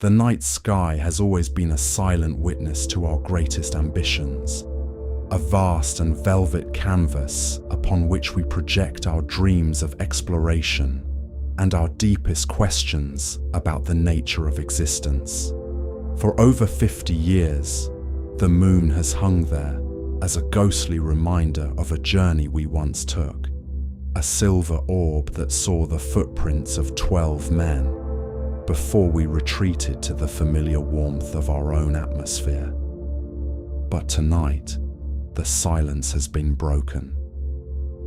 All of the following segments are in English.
The night sky has always been a silent witness to our greatest ambitions, a vast and velvet canvas upon which we project our dreams of exploration and our deepest questions about the nature of existence. For over 50 years, the moon has hung there as a ghostly reminder of a journey we once took, a silver orb that saw the footprints of 12 men before we retreated to the familiar warmth of our own atmosphere. But tonight, the silence has been broken.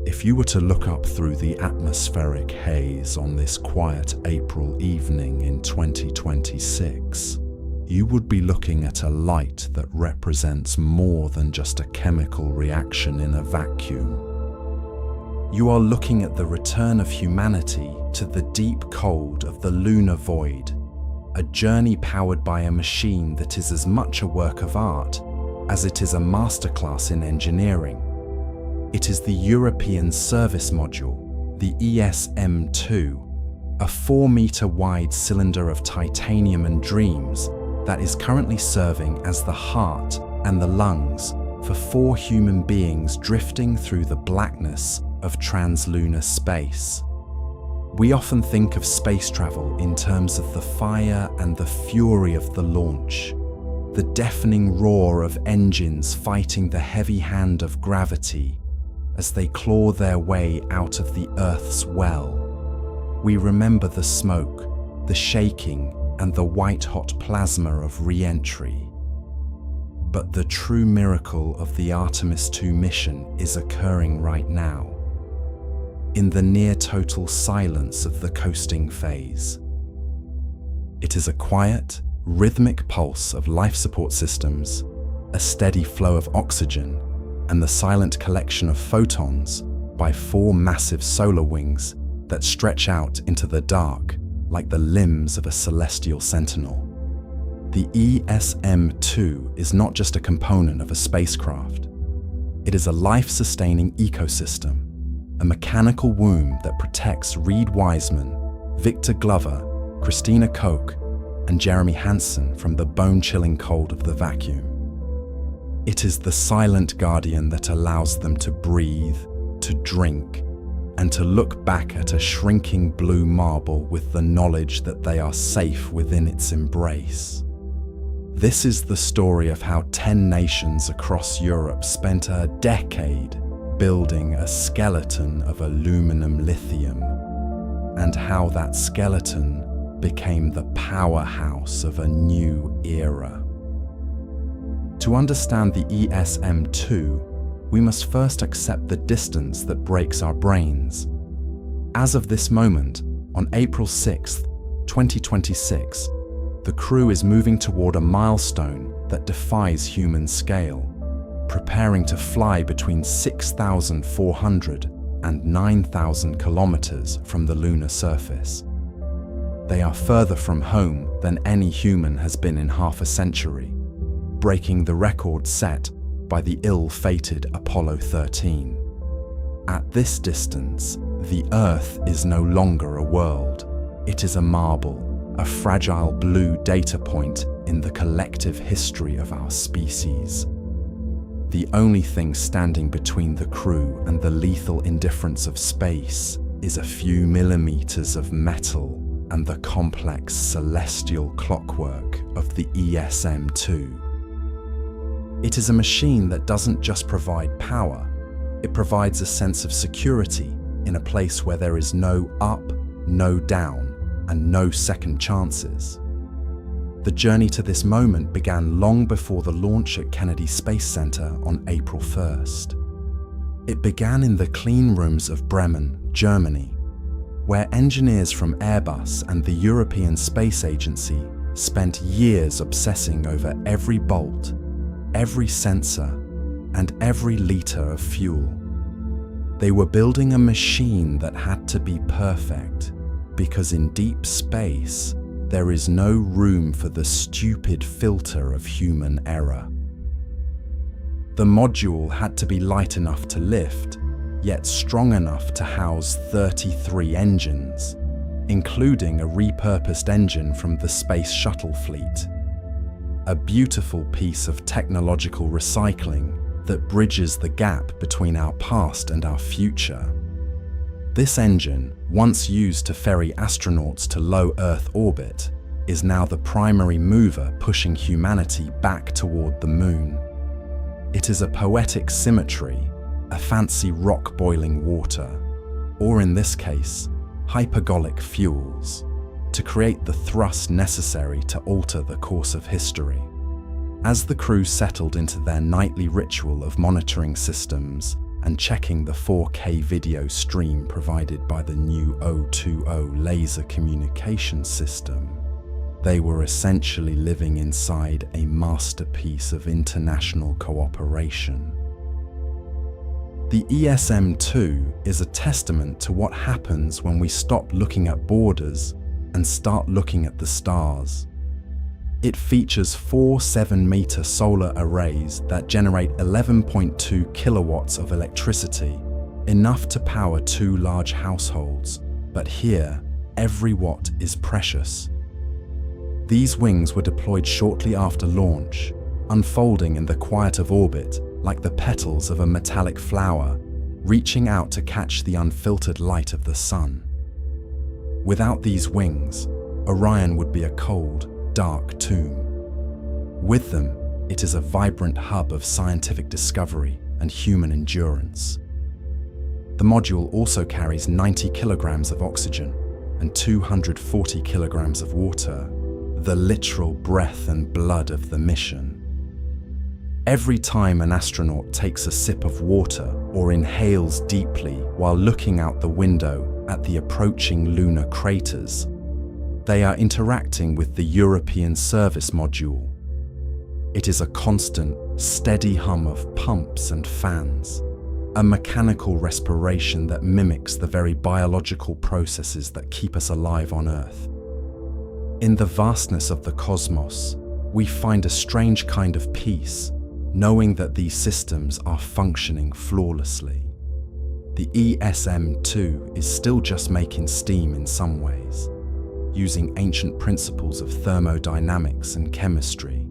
If you were to look up through the atmospheric haze on this quiet April evening in 2026, you would be looking at a light that represents more than just a chemical reaction in a vacuum. You are looking at the return of humanity to the deep cold of the lunar void, a journey powered by a machine that is as much a work of art as it is a masterclass in engineering. It is the European Service Module, the ESM-2, a 4-meter wide cylinder of titanium and dreams that is currently serving as the heart and the lungs for 4 human beings drifting through the blackness of translunar space. We often think of space travel in terms of the fire and the fury of the launch, the deafening roar of engines fighting the heavy hand of gravity as they claw their way out of the Earth's well. We remember the smoke, the shaking, and the white-hot plasma of re-entry. But the true miracle of the Artemis II mission is occurring right now, in the near-total silence of the coasting phase. It is a quiet, rhythmic pulse of life support systems, a steady flow of oxygen, and the silent collection of photons by 4 massive solar wings that stretch out into the dark like the limbs of a celestial sentinel. The ESM-2 is not just a component of a spacecraft. It is a life-sustaining ecosystem, a mechanical womb that protects Reed Wiseman, Victor Glover, Christina Koch, and Jeremy Hansen from the bone-chilling cold of the vacuum. It is the silent guardian that allows them to breathe, to drink, and to look back at a shrinking blue marble with the knowledge that they are safe within its embrace. This is the story of how 10 nations across Europe spent a decade building a skeleton of aluminum lithium, and how that skeleton became the powerhouse of a new era. To understand the ESM-2, we must first accept the distance that breaks our brains. As of this moment, on April 6th, 2026, the crew is moving toward a milestone that defies human scale, preparing to fly between 6,400 and 9,000 kilometers from the lunar surface. They are further from home than any human has been in half a century, breaking the record set by the ill-fated Apollo 13. At this distance, the Earth is no longer a world. It is a marble, a fragile blue data point in the collective history of our species. The only thing standing between the crew and the lethal indifference of space is a few millimeters of metal and the complex celestial clockwork of the ESM-2. It is a machine that doesn't just provide power, it provides a sense of security in a place where there is no up, no down, and no second chances. The journey to this moment began long before the launch at Kennedy Space Center on April 1st. It began in the clean rooms of Bremen, Germany, where engineers from Airbus and the European Space Agency spent years obsessing over every bolt, every sensor, and every liter of fuel. They were building a machine that had to be perfect, because in deep space, there is no room for the stupid filter of human error. The module had to be light enough to lift, yet strong enough to house 33 engines, including a repurposed engine from the Space Shuttle fleet. A beautiful piece of technological recycling that bridges the gap between our past and our future. This engine, once used to ferry astronauts to low Earth orbit, is now the primary mover pushing humanity back toward the moon. It is a poetic symmetry, a fancy rock boiling water, or in this case, hypergolic fuels, to create the thrust necessary to alter the course of history. As the crew settled into their nightly ritual of monitoring systems and checking the 4K video stream provided by the new 020 laser communication system, they were essentially living inside a masterpiece of international cooperation. The ESM-2 is a testament to what happens when we stop looking at borders and start looking at the stars. It features 4 7-meter solar arrays that generate 11.2 kilowatts of electricity, enough to power 2 large households, but here, every watt is precious. These wings were deployed shortly after launch, unfolding in the quiet of orbit like the petals of a metallic flower, reaching out to catch the unfiltered light of the sun. Without these wings, Orion would be a cold, dark tomb. With them, it is a vibrant hub of scientific discovery and human endurance. The module also carries 90 kilograms of oxygen and 240 kilograms of water, the literal breath and blood of the mission. Every time an astronaut takes a sip of water or inhales deeply while looking out the window at the approaching lunar craters, they are interacting with the European Service Module. It is a constant, steady hum of pumps and fans, a mechanical respiration that mimics the very biological processes that keep us alive on Earth. In the vastness of the cosmos, we find a strange kind of peace, knowing that these systems are functioning flawlessly. The ESM-2 is still just making steam in some ways, using ancient principles of thermodynamics and chemistry,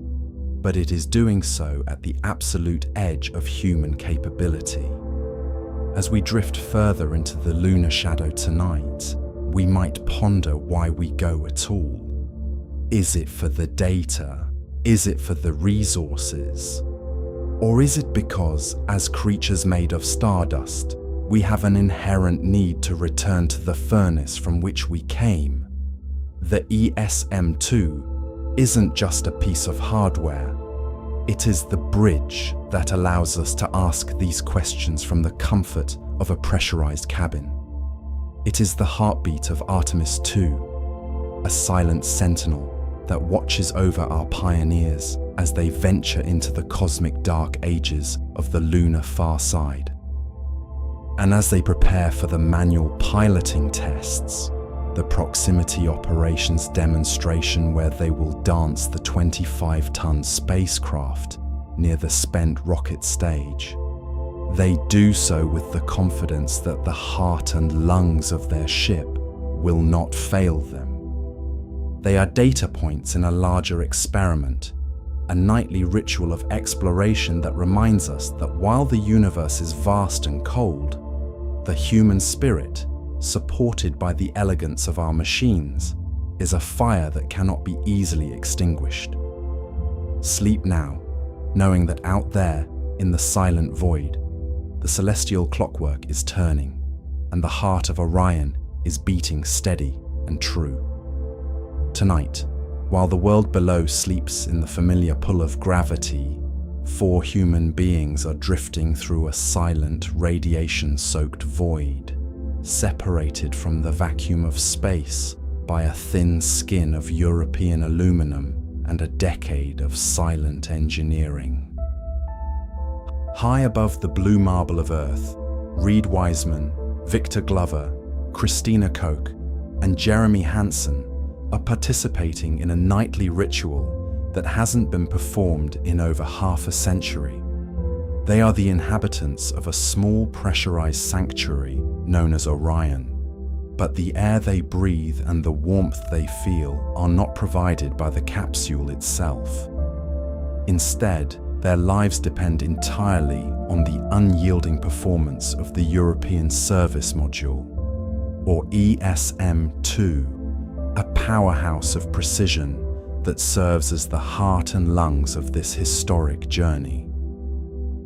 but it is doing so at the absolute edge of human capability. As we drift further into the lunar shadow tonight, we might ponder why we go at all. Is it for the data? Is it for the resources? Or is it because, as creatures made of stardust, we have an inherent need to return to the furnace from which we came? The ESM-2 isn't just a piece of hardware. It is the bridge that allows us to ask these questions from the comfort of a pressurized cabin. It is the heartbeat of Artemis II, a silent sentinel that watches over our pioneers as they venture into the cosmic dark ages of the lunar far side. And as they prepare for the manual piloting tests, the proximity operations demonstration where they will dance the 25-ton spacecraft near the spent rocket stage, they do so with the confidence that the heart and lungs of their ship will not fail them. They are data points in a larger experiment, a nightly ritual of exploration that reminds us that while the universe is vast and cold, the human spirit, supported by the elegance of our machines, is a fire that cannot be easily extinguished. Sleep now, knowing that out there, in the silent void, the celestial clockwork is turning, and the heart of Orion is beating steady and true. Tonight, while the world below sleeps in the familiar pull of gravity, 4 human beings are drifting through a silent, radiation-soaked void, separated from the vacuum of space by a thin skin of European aluminum and a decade of silent engineering. High above the blue marble of Earth, Reed Wiseman, Victor Glover, Christina Koch, and Jeremy Hansen are participating in a nightly ritual that hasn't been performed in over half a century. They are the inhabitants of a small pressurized sanctuary known as Orion, But the air they breathe and the warmth they feel are not provided by the capsule itself. Instead, their lives depend entirely on the unyielding performance of the European Service Module, or ESM-2, a powerhouse of precision that serves as the heart and lungs of this historic journey.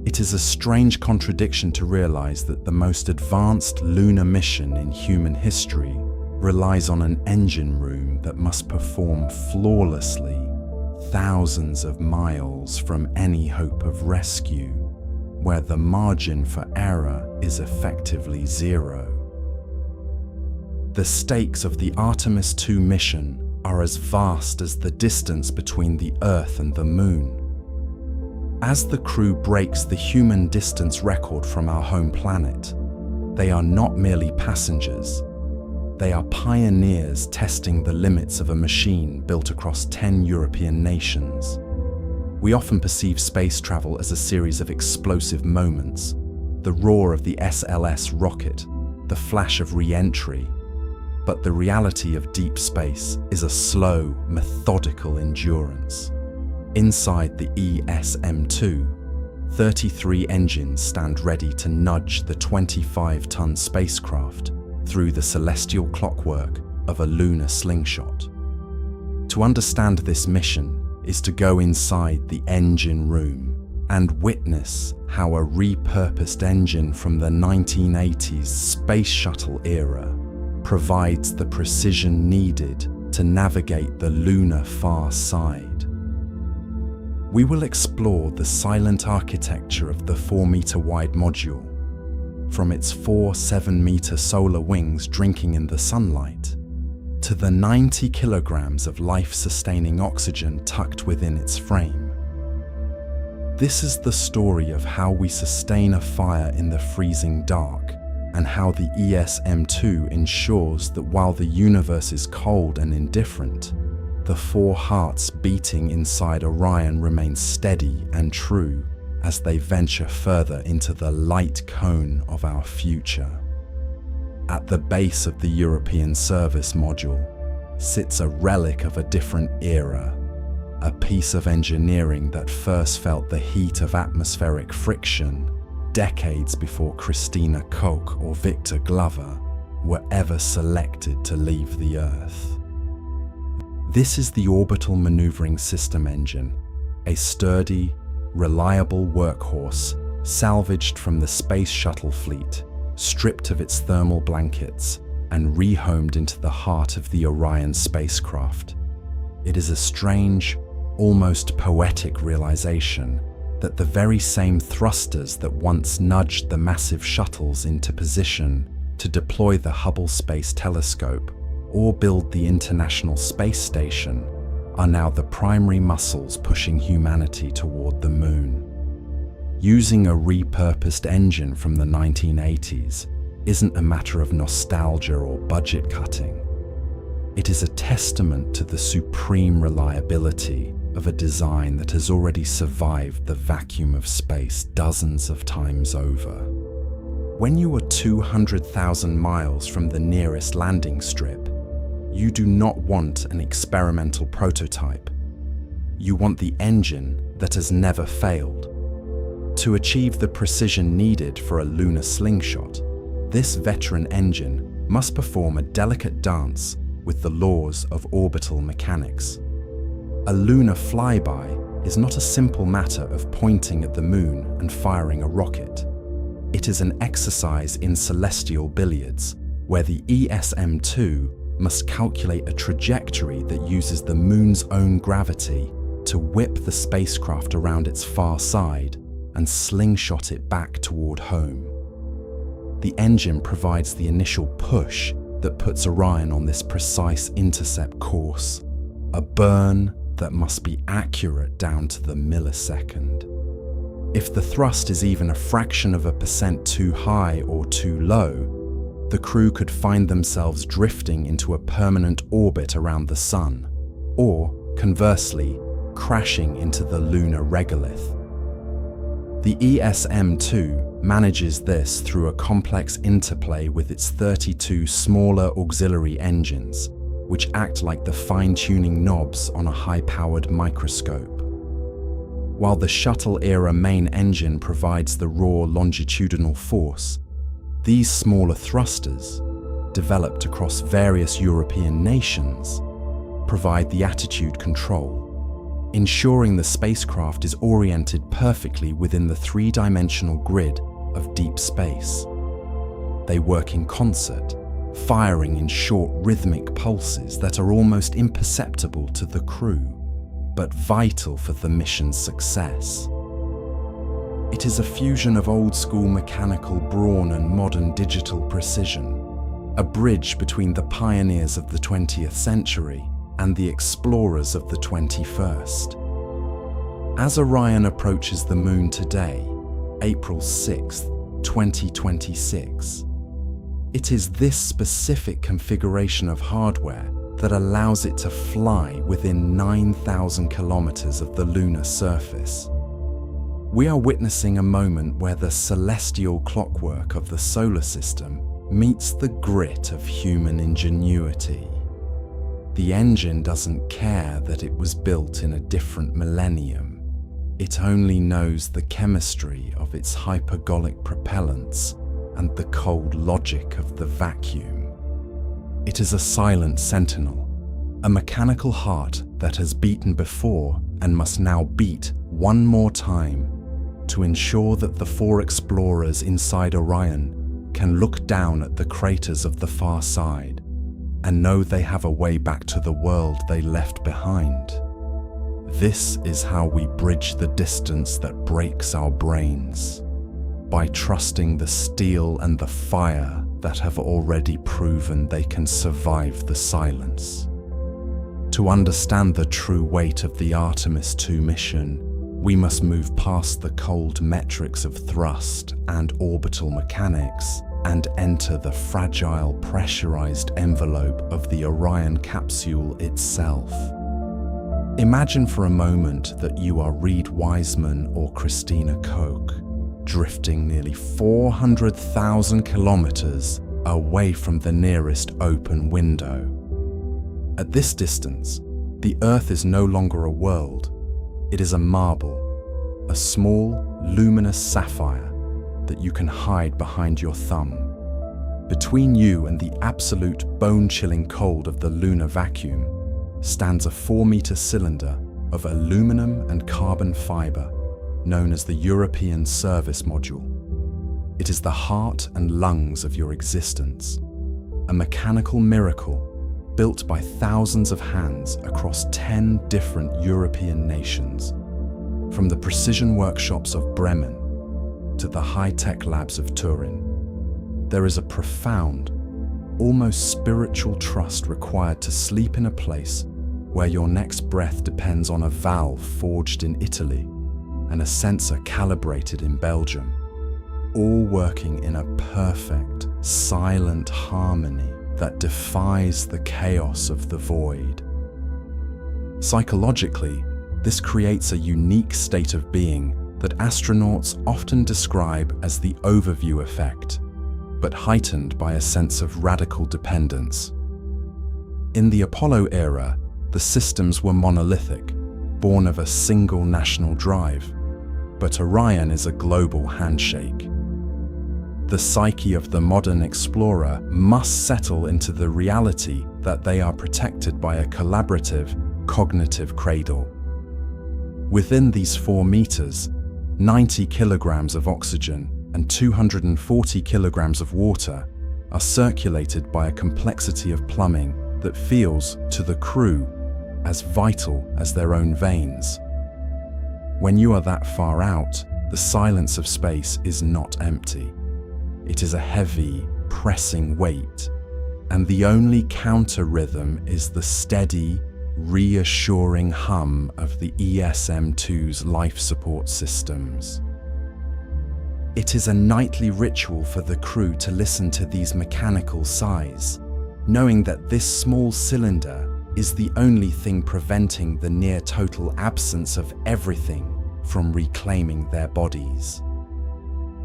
It is a strange contradiction to realize that the most advanced lunar mission in human history relies on an engine room that must perform flawlessly thousands of miles from any hope of rescue, where the margin for error is effectively zero. The stakes of the Artemis II mission are as vast as the distance between the Earth and the Moon. As the crew breaks the human distance record from our home planet, they are not merely passengers. They are pioneers testing the limits of a machine built across 10 European nations. We often perceive space travel as a series of explosive moments, the roar of the SLS rocket, the flash of re-entry. But the reality of deep space is a slow, methodical endurance. Inside the ESM-2, 33 engines stand ready to nudge the 25-ton spacecraft through the celestial clockwork of a lunar slingshot. To understand this mission is to go inside the engine room and witness how a repurposed engine from the 1980s space shuttle era provides the precision needed to navigate the lunar far side. We will explore the silent architecture of the 4-meter-wide module, from its 4 7-meter solar wings drinking in the sunlight, to the 90 kilograms of life-sustaining oxygen tucked within its frame. This is the story of how we sustain a fire in the freezing dark, and how the ESM-2 ensures that while the universe is cold and indifferent, the 4 hearts beating inside Orion remain steady and true as they venture further into the light cone of our future. At the base of the European Service Module sits a relic of a different era, a piece of engineering that first felt the heat of atmospheric friction decades before Christina Koch or Victor Glover were ever selected to leave the Earth. This is the Orbital Maneuvering System engine, a sturdy, reliable workhorse salvaged from the space shuttle fleet, stripped of its thermal blankets, and rehomed into the heart of the Orion spacecraft. It is a strange, almost poetic realization that the very same thrusters that once nudged the massive shuttles into position to deploy the Hubble Space Telescope or build the International Space Station are now the primary muscles pushing humanity toward the Moon. Using a repurposed engine from the 1980s isn't a matter of nostalgia or budget cutting. It is a testament to the supreme reliability of a design that has already survived the vacuum of space dozens of times over. When you are 200,000 miles from the nearest landing strip, you do not want an experimental prototype. You want the engine that has never failed. To achieve the precision needed for a lunar slingshot, this veteran engine must perform a delicate dance with the laws of orbital mechanics. A lunar flyby is not a simple matter of pointing at the Moon and firing a rocket. It is an exercise in celestial billiards, where the ESM-2 must calculate a trajectory that uses the Moon's own gravity to whip the spacecraft around its far side and slingshot it back toward home. The engine provides the initial push that puts Orion on this precise intercept course, a burn that must be accurate down to the millisecond. If the thrust is even a fraction of a percent too high or too low, the crew could find themselves drifting into a permanent orbit around the Sun, or, conversely, crashing into the lunar regolith. The ESM-2 manages this through a complex interplay with its 32 smaller auxiliary engines, which act like the fine-tuning knobs on a high-powered microscope. While the shuttle-era main engine provides the raw longitudinal force, these smaller thrusters, developed across various European nations, provide the attitude control, ensuring the spacecraft is oriented perfectly within the three-dimensional grid of deep space. They work in concert, firing in short rhythmic pulses that are almost imperceptible to the crew, but vital for the mission's success. It is a fusion of old-school mechanical brawn and modern digital precision, a bridge between the pioneers of the 20th century and the explorers of the 21st. As Orion approaches the Moon today, April 6, 2026, it is this specific configuration of hardware that allows it to fly within 9,000 kilometers of the lunar surface. We are witnessing a moment where the celestial clockwork of the solar system meets the grit of human ingenuity. The engine doesn't care that it was built in a different millennium. It only knows the chemistry of its hypergolic propellants and the cold logic of the vacuum. It is a silent sentinel, a mechanical heart that has beaten before and must now beat one more time to ensure that the 4 explorers inside Orion can look down at the craters of the far side and know they have a way back to the world they left behind. This is how we bridge the distance that breaks our brains, by trusting the steel and the fire that have already proven they can survive the silence. To understand the true weight of the Artemis II mission, we must move past the cold metrics of thrust and orbital mechanics and enter the fragile, pressurized envelope of the Orion capsule itself. Imagine for a moment that you are Reed Wiseman or Christina Koch, drifting nearly 400,000 kilometers away from the nearest open window. At this distance, the Earth is no longer a world, it is a marble, a small, luminous sapphire that you can hide behind your thumb. Between you and the absolute bone-chilling cold of the lunar vacuum stands a 4-meter cylinder of aluminum and carbon fiber known as the European Service Module. It is the heart and lungs of your existence, a mechanical miracle built by thousands of hands across 10 different European nations, from the precision workshops of Bremen to the high-tech labs of Turin. There is a profound, almost spiritual trust required to sleep in a place where your next breath depends on a valve forged in Italy and a sensor calibrated in Belgium, all working in a perfect, silent harmony that defies the chaos of the void. Psychologically, this creates a unique state of being that astronauts often describe as the overview effect, but heightened by a sense of radical dependence. In the Apollo era, the systems were monolithic, born of a single national drive, but Orion is a global handshake. The psyche of the modern explorer must settle into the reality that they are protected by a collaborative, cognitive cradle. Within these 4 meters, 90 kilograms of oxygen and 240 kilograms of water are circulated by a complexity of plumbing that feels, to the crew, as vital as their own veins. When you are that far out, the silence of space is not empty. It is a heavy, pressing weight, and the only counter-rhythm is the steady, reassuring hum of the ESM-2's life support systems. It is a nightly ritual for the crew to listen to these mechanical sighs, knowing that this small cylinder is the only thing preventing the near-total absence of everything from reclaiming their bodies.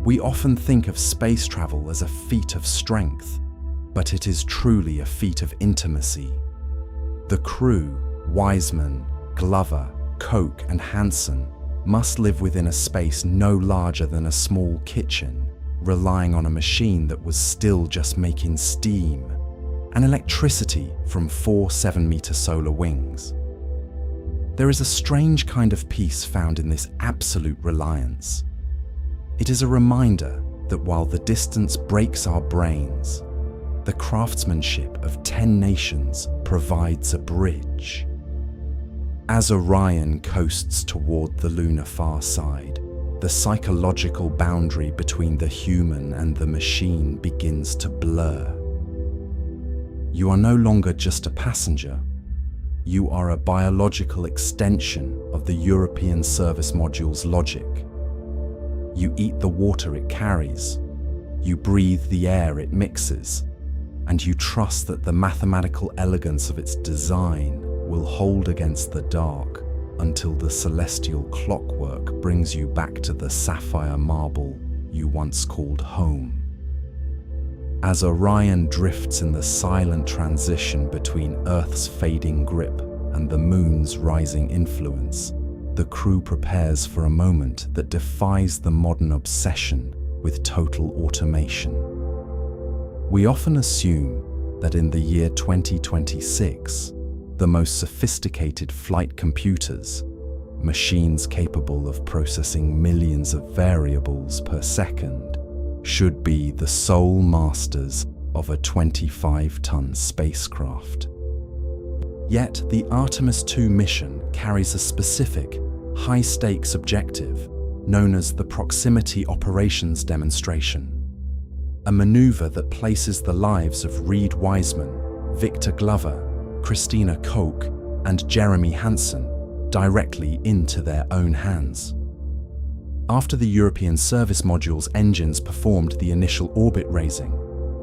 We often think of space travel as a feat of strength, but it is truly a feat of intimacy. The crew, Wiseman, Glover, Koch, and Hansen, must live within a space no larger than a small kitchen, relying on a machine that was still just making steam, and electricity from 4 7-meter solar wings. There is a strange kind of peace found in this absolute reliance. It is a reminder that while the distance breaks our brains, the craftsmanship of 10 nations provides a bridge. As Orion coasts toward the lunar far side, the psychological boundary between the human and the machine begins to blur. You are no longer just a passenger. You are a biological extension of the European Service Module's logic. You eat the water it carries, you breathe the air it mixes, and you trust that the mathematical elegance of its design will hold against the dark until the celestial clockwork brings you back to the sapphire marble you once called home. As Orion drifts in the silent transition between Earth's fading grip and the Moon's rising influence, the crew prepares for a moment that defies the modern obsession with total automation. We often assume that in the year 2026, the most sophisticated flight computers, machines capable of processing millions of variables per second, should be the sole masters of a 25-ton spacecraft. Yet the Artemis II mission carries a specific, high-stakes objective known as the Proximity Operations Demonstration, a maneuver that places the lives of Reed Wiseman, Victor Glover, Christina Koch, and Jeremy Hansen directly into their own hands. After the European Service Module's engines performed the initial orbit raising,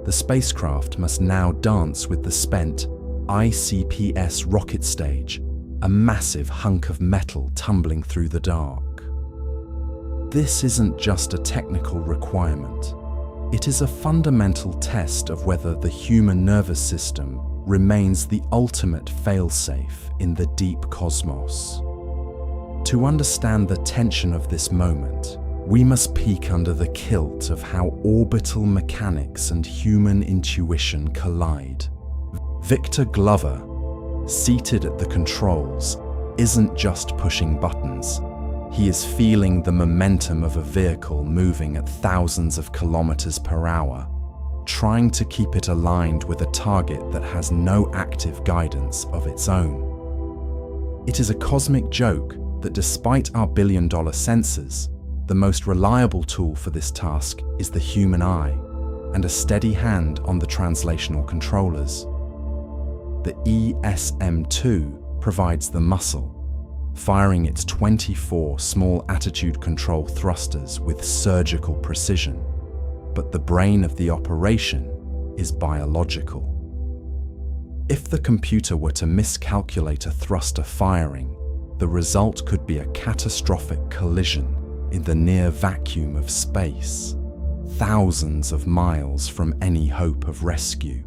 the spacecraft must now dance with the spent ICPS rocket stage, a massive hunk of metal tumbling through the dark. This isn't just a technical requirement. It is a fundamental test of whether the human nervous system remains the ultimate failsafe in the deep cosmos. To understand the tension of this moment, we must peek under the kilt of how orbital mechanics and human intuition collide. Victor Glover, seated at the controls, isn't just pushing buttons. He is feeling the momentum of a vehicle moving at thousands of kilometers per hour, trying to keep it aligned with a target that has no active guidance of its own. It is a cosmic joke that despite our billion-dollar sensors, the most reliable tool for this task is the human eye and a steady hand on the translational controllers. The ESM-2 provides the muscle, firing its 24 small attitude control thrusters with surgical precision, but the brain of the operation is biological. If the computer were to miscalculate a thruster firing, the result could be a catastrophic collision in the near vacuum of space, thousands of miles from any hope of rescue.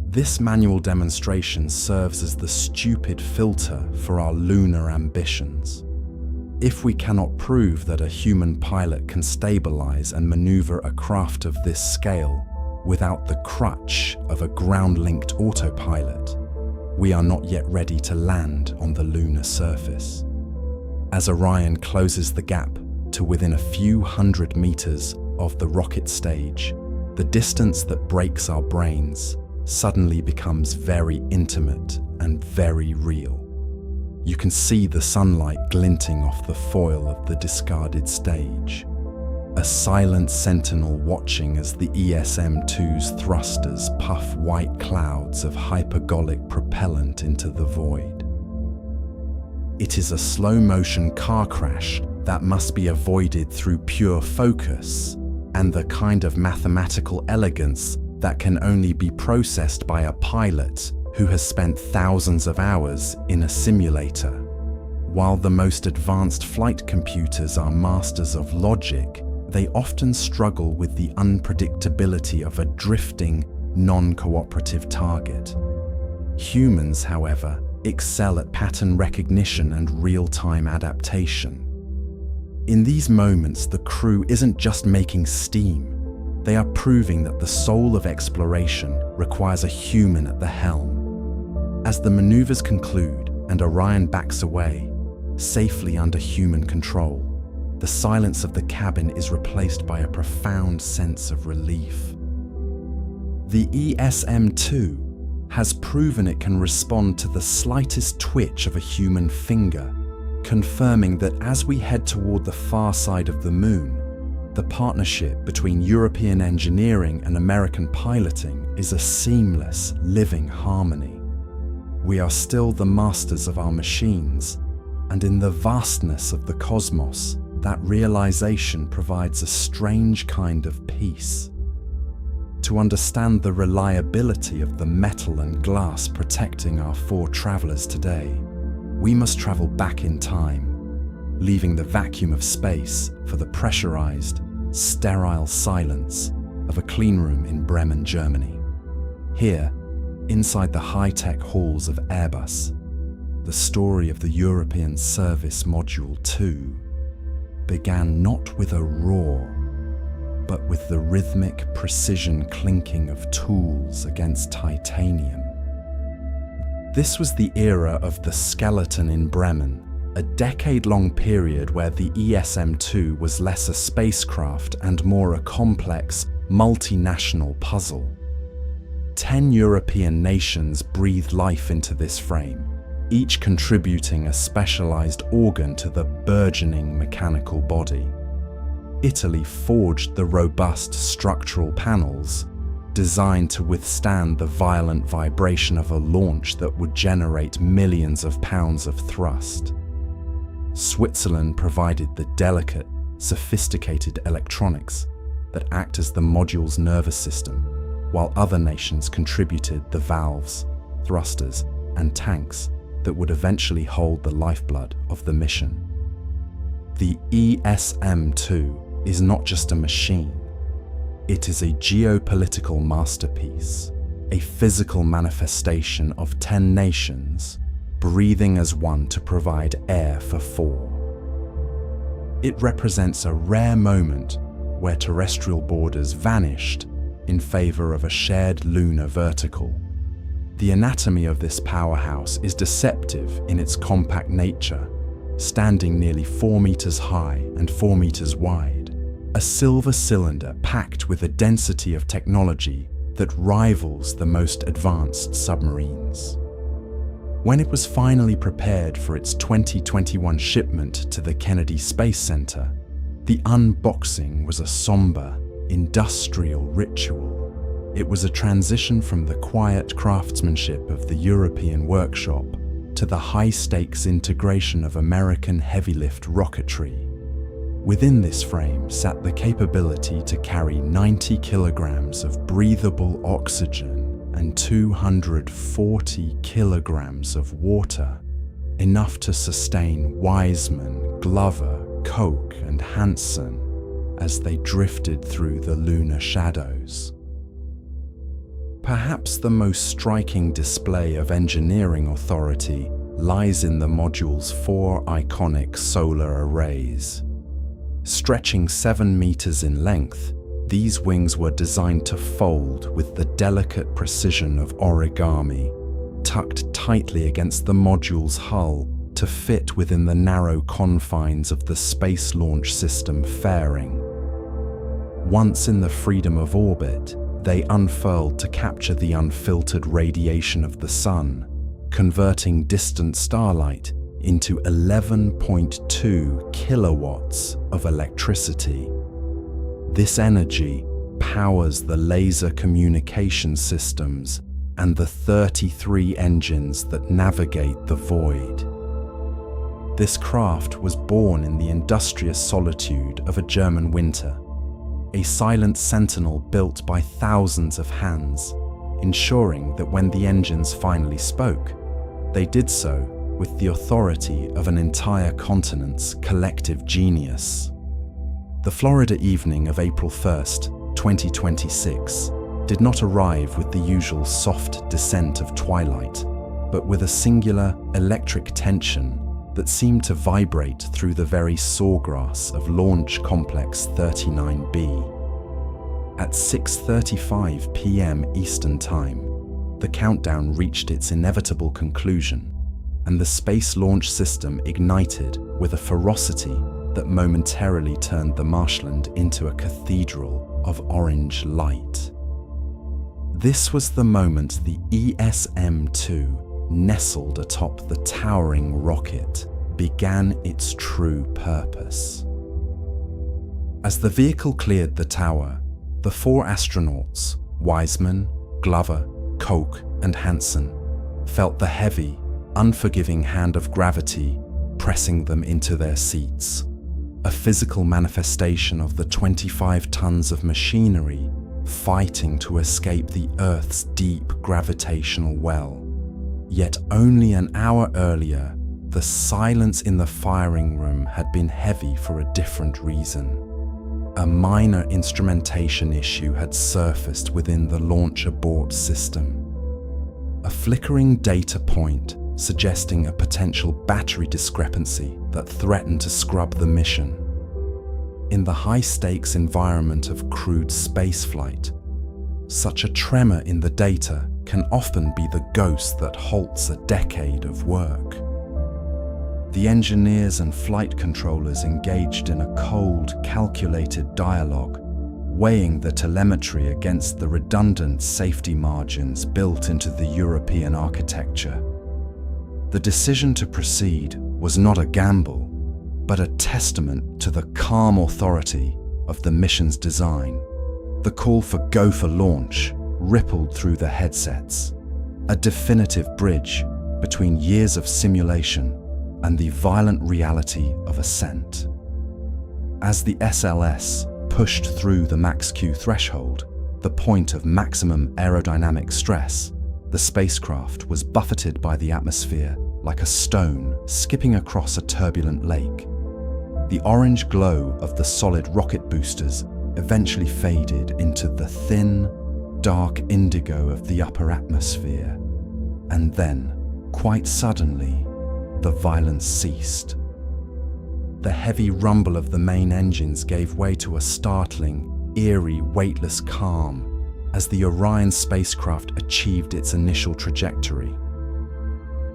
This manual demonstration serves as the stupid filter for our lunar ambitions. If we cannot prove that a human pilot can stabilize and maneuver a craft of this scale without the crutch of a ground-linked autopilot, we are not yet ready to land on the lunar surface. As Orion closes the gap to within a few hundred meters of the rocket stage, the distance that breaks our brains suddenly becomes very intimate and very real. You can see the sunlight glinting off the foil of the discarded stage, a silent sentinel watching as the ESM-2's thrusters puff white clouds of hypergolic propellant into the void. It is a slow-motion car crash that must be avoided through pure focus and the kind of mathematical elegance that can only be processed by a pilot who has spent thousands of hours in a simulator. While the most advanced flight computers are masters of logic, they often struggle with the unpredictability of a drifting, non-cooperative target. Humans, however, excel at pattern recognition and real-time adaptation. In these moments, the crew isn't just making steam. They are proving that the soul of exploration requires a human at the helm. As the maneuvers conclude and Orion backs away, safely under human control, the silence of the cabin is replaced by a profound sense of relief. The ESM-2 has proven it can respond to the slightest twitch of a human finger, confirming that as we head toward the far side of the moon, the partnership between European engineering and American piloting is a seamless, living harmony. We are still the masters of our machines, and in the vastness of the cosmos, that realization provides a strange kind of peace. To understand the reliability of the metal and glass protecting our four travelers today, we must travel back in time, leaving the vacuum of space for the pressurized, sterile silence of a cleanroom in Bremen, Germany. Here, inside the high-tech halls of Airbus, the story of the European Service Module 2 began not with a roar, but with the rhythmic precision clinking of tools against titanium. This was the era of the skeleton in Bremen, a decade-long period where the ESM-2 was less a spacecraft and more a complex, multinational puzzle. 10 European nations breathed life into this frame, each contributing a specialized organ to the burgeoning mechanical body. Italy forged the robust structural panels, designed to withstand the violent vibration of a launch that would generate millions of pounds of thrust. Switzerland provided the delicate, sophisticated electronics that act as the module's nervous system, while other nations contributed the valves, thrusters, and tanks that would eventually hold the lifeblood of the mission. The ESM-2 is not just a machine. It is a geopolitical masterpiece, a physical manifestation of 10 nations breathing as one to provide air for 4. It represents a rare moment where terrestrial borders vanished in favor of a shared lunar vertical. The anatomy of this powerhouse is deceptive in its compact nature, standing nearly 4 meters high and 4 meters wide, a silver cylinder packed with a density of technology that rivals the most advanced submarines. When it was finally prepared for its 2021 shipment to the Kennedy Space Center, the unboxing was a somber, industrial ritual. It was a transition from the quiet craftsmanship of the European workshop to the high-stakes integration of American heavy-lift rocketry. Within this frame sat the capability to carry 90 kilograms of breathable oxygen and 240 kilograms of water, enough to sustain Wiseman, Glover, Koch, and Hansen as they drifted through the lunar shadows. Perhaps the most striking display of engineering authority lies in the module's 4 iconic solar arrays. Stretching 7 meters in length, these wings were designed to fold with the delicate precision of origami, tucked tightly against the module's hull to fit within the narrow confines of the Space Launch System fairing. Once in the freedom of orbit, they unfurled to capture the unfiltered radiation of the sun, converting distant starlight into 11.2 kilowatts of electricity. This energy powers the laser communication systems and the 33 engines that navigate the void. This craft was born in the industrious solitude of a German winter, a silent sentinel built by thousands of hands, ensuring that when the engines finally spoke, they did so with the authority of an entire continent's collective genius. The Florida evening of April 1st, 2026, did not arrive with the usual soft descent of twilight, but with a singular electric tension that seemed to vibrate through the very sawgrass of Launch Complex 39B. At 6:35 p.m. Eastern Time, the countdown reached its inevitable conclusion, and the Space Launch System ignited with a ferocity that momentarily turned the marshland into a cathedral of orange light. This was the moment the ESM-2, nestled atop the towering rocket, began its true purpose. As the vehicle cleared the tower, the four astronauts, Wiseman, Glover, Koch, and Hansen, felt the heavy, unforgiving hand of gravity pressing them into their seats, a physical manifestation of the 25 tons of machinery fighting to escape the Earth's deep gravitational well. Yet only an hour earlier, the silence in the firing room had been heavy for a different reason. A minor instrumentation issue had surfaced within the launch abort system. A flickering data point suggesting a potential battery discrepancy that threatened to scrub the mission. In the high-stakes environment of crewed spaceflight, such a tremor in the data can often be the ghost that halts a decade of work. The engineers and flight controllers engaged in a cold, calculated dialogue, weighing the telemetry against the redundant safety margins built into the European architecture. The decision to proceed was not a gamble, but a testament to the calm authority of the mission's design. The call for go for launch rippled through the headsets, a definitive bridge between years of simulation and the violent reality of ascent. As the SLS pushed through the max-Q threshold, the point of maximum aerodynamic stress, the spacecraft was buffeted by the atmosphere like a stone skipping across a turbulent lake. The orange glow of the solid rocket boosters eventually faded into the thin, dark indigo of the upper atmosphere. And then, quite suddenly, the violence ceased. The heavy rumble of the main engines gave way to a startling, eerie, weightless calm as the Orion spacecraft achieved its initial trajectory.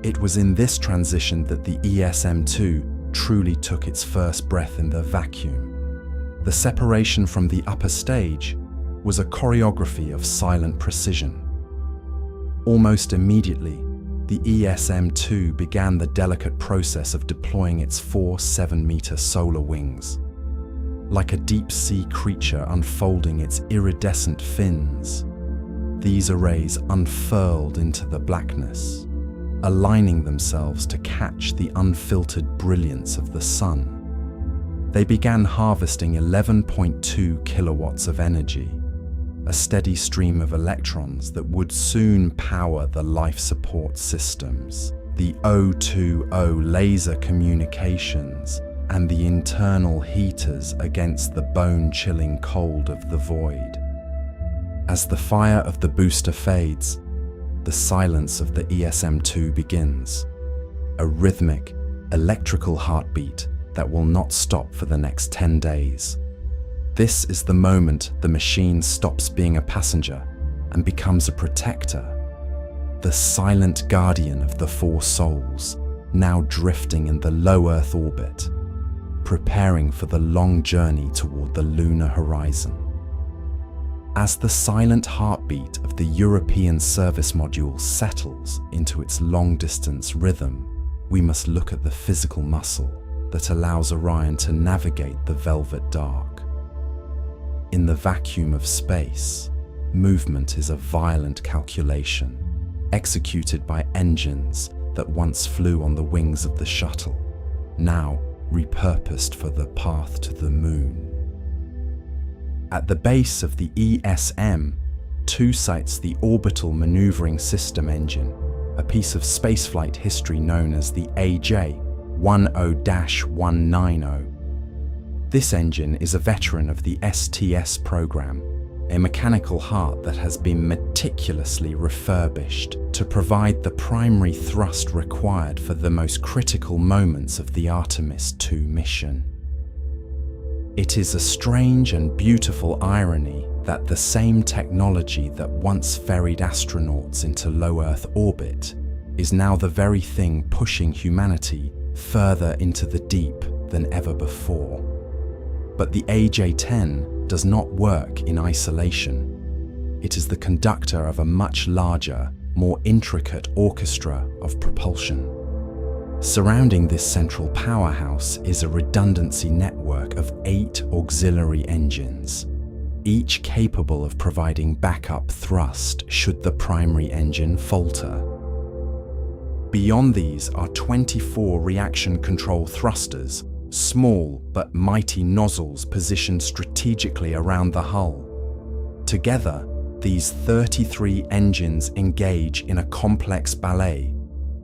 It was in this transition that the ESM-2 truly took its first breath in the vacuum. The separation from the upper stage was a choreography of silent precision. Almost immediately, the ESM-2 began the delicate process of deploying its 4 7-meter solar wings. Like a deep-sea creature unfolding its iridescent fins, these arrays unfurled into the blackness, aligning themselves to catch the unfiltered brilliance of the sun. They began harvesting 11.2 kilowatts of energy, a steady stream of electrons that would soon power the life support systems, the O2O laser communications, and the internal heaters against the bone-chilling cold of the void. As the fire of the booster fades, the silence of the ESM-2 begins, a rhythmic, electrical heartbeat that will not stop for the next 10 days. This is the moment the machine stops being a passenger and becomes a protector, the silent guardian of the 4 souls, now drifting in the low Earth orbit, preparing for the long journey toward the lunar horizon. As the silent heartbeat of the European service module settles into its long-distance rhythm, we must look at the physical muscle that allows Orion to navigate the velvet dark. In the vacuum of space, movement is a violent calculation, executed by engines that once flew on the wings of the shuttle, now repurposed for the path to the moon. At the base of the ESM, 2 sites the Orbital Maneuvering System engine, a piece of spaceflight history known as the AJ-10-190. This engine is a veteran of the STS program, a mechanical heart that has been meticulously refurbished to provide the primary thrust required for the most critical moments of the Artemis II mission. It is a strange and beautiful irony that the same technology that once ferried astronauts into low Earth orbit is now the very thing pushing humanity further into the deep than ever before. But the AJ-10 does not work in isolation. It is the conductor of a much larger, more intricate orchestra of propulsion. Surrounding this central powerhouse is a redundancy network of 8 auxiliary engines, each capable of providing backup thrust should the primary engine falter. Beyond these are 24 reaction control thrusters, small but mighty nozzles positioned strategically around the hull. Together, these 33 engines engage in a complex ballet,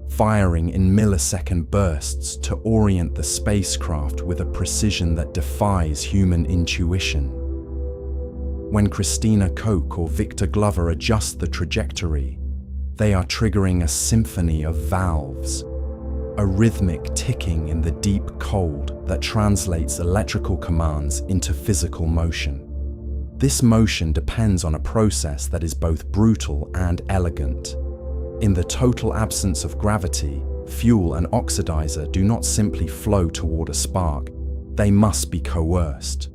firing in millisecond bursts to orient the spacecraft with a precision that defies human intuition. When Christina Koch or Victor Glover adjust the trajectory, they are triggering a symphony of valves, a rhythmic ticking in the deep cold that translates electrical commands into physical motion. This motion depends on a process that is both brutal and elegant. In the total absence of gravity, fuel and oxidizer do not simply flow toward a spark, they must be coerced.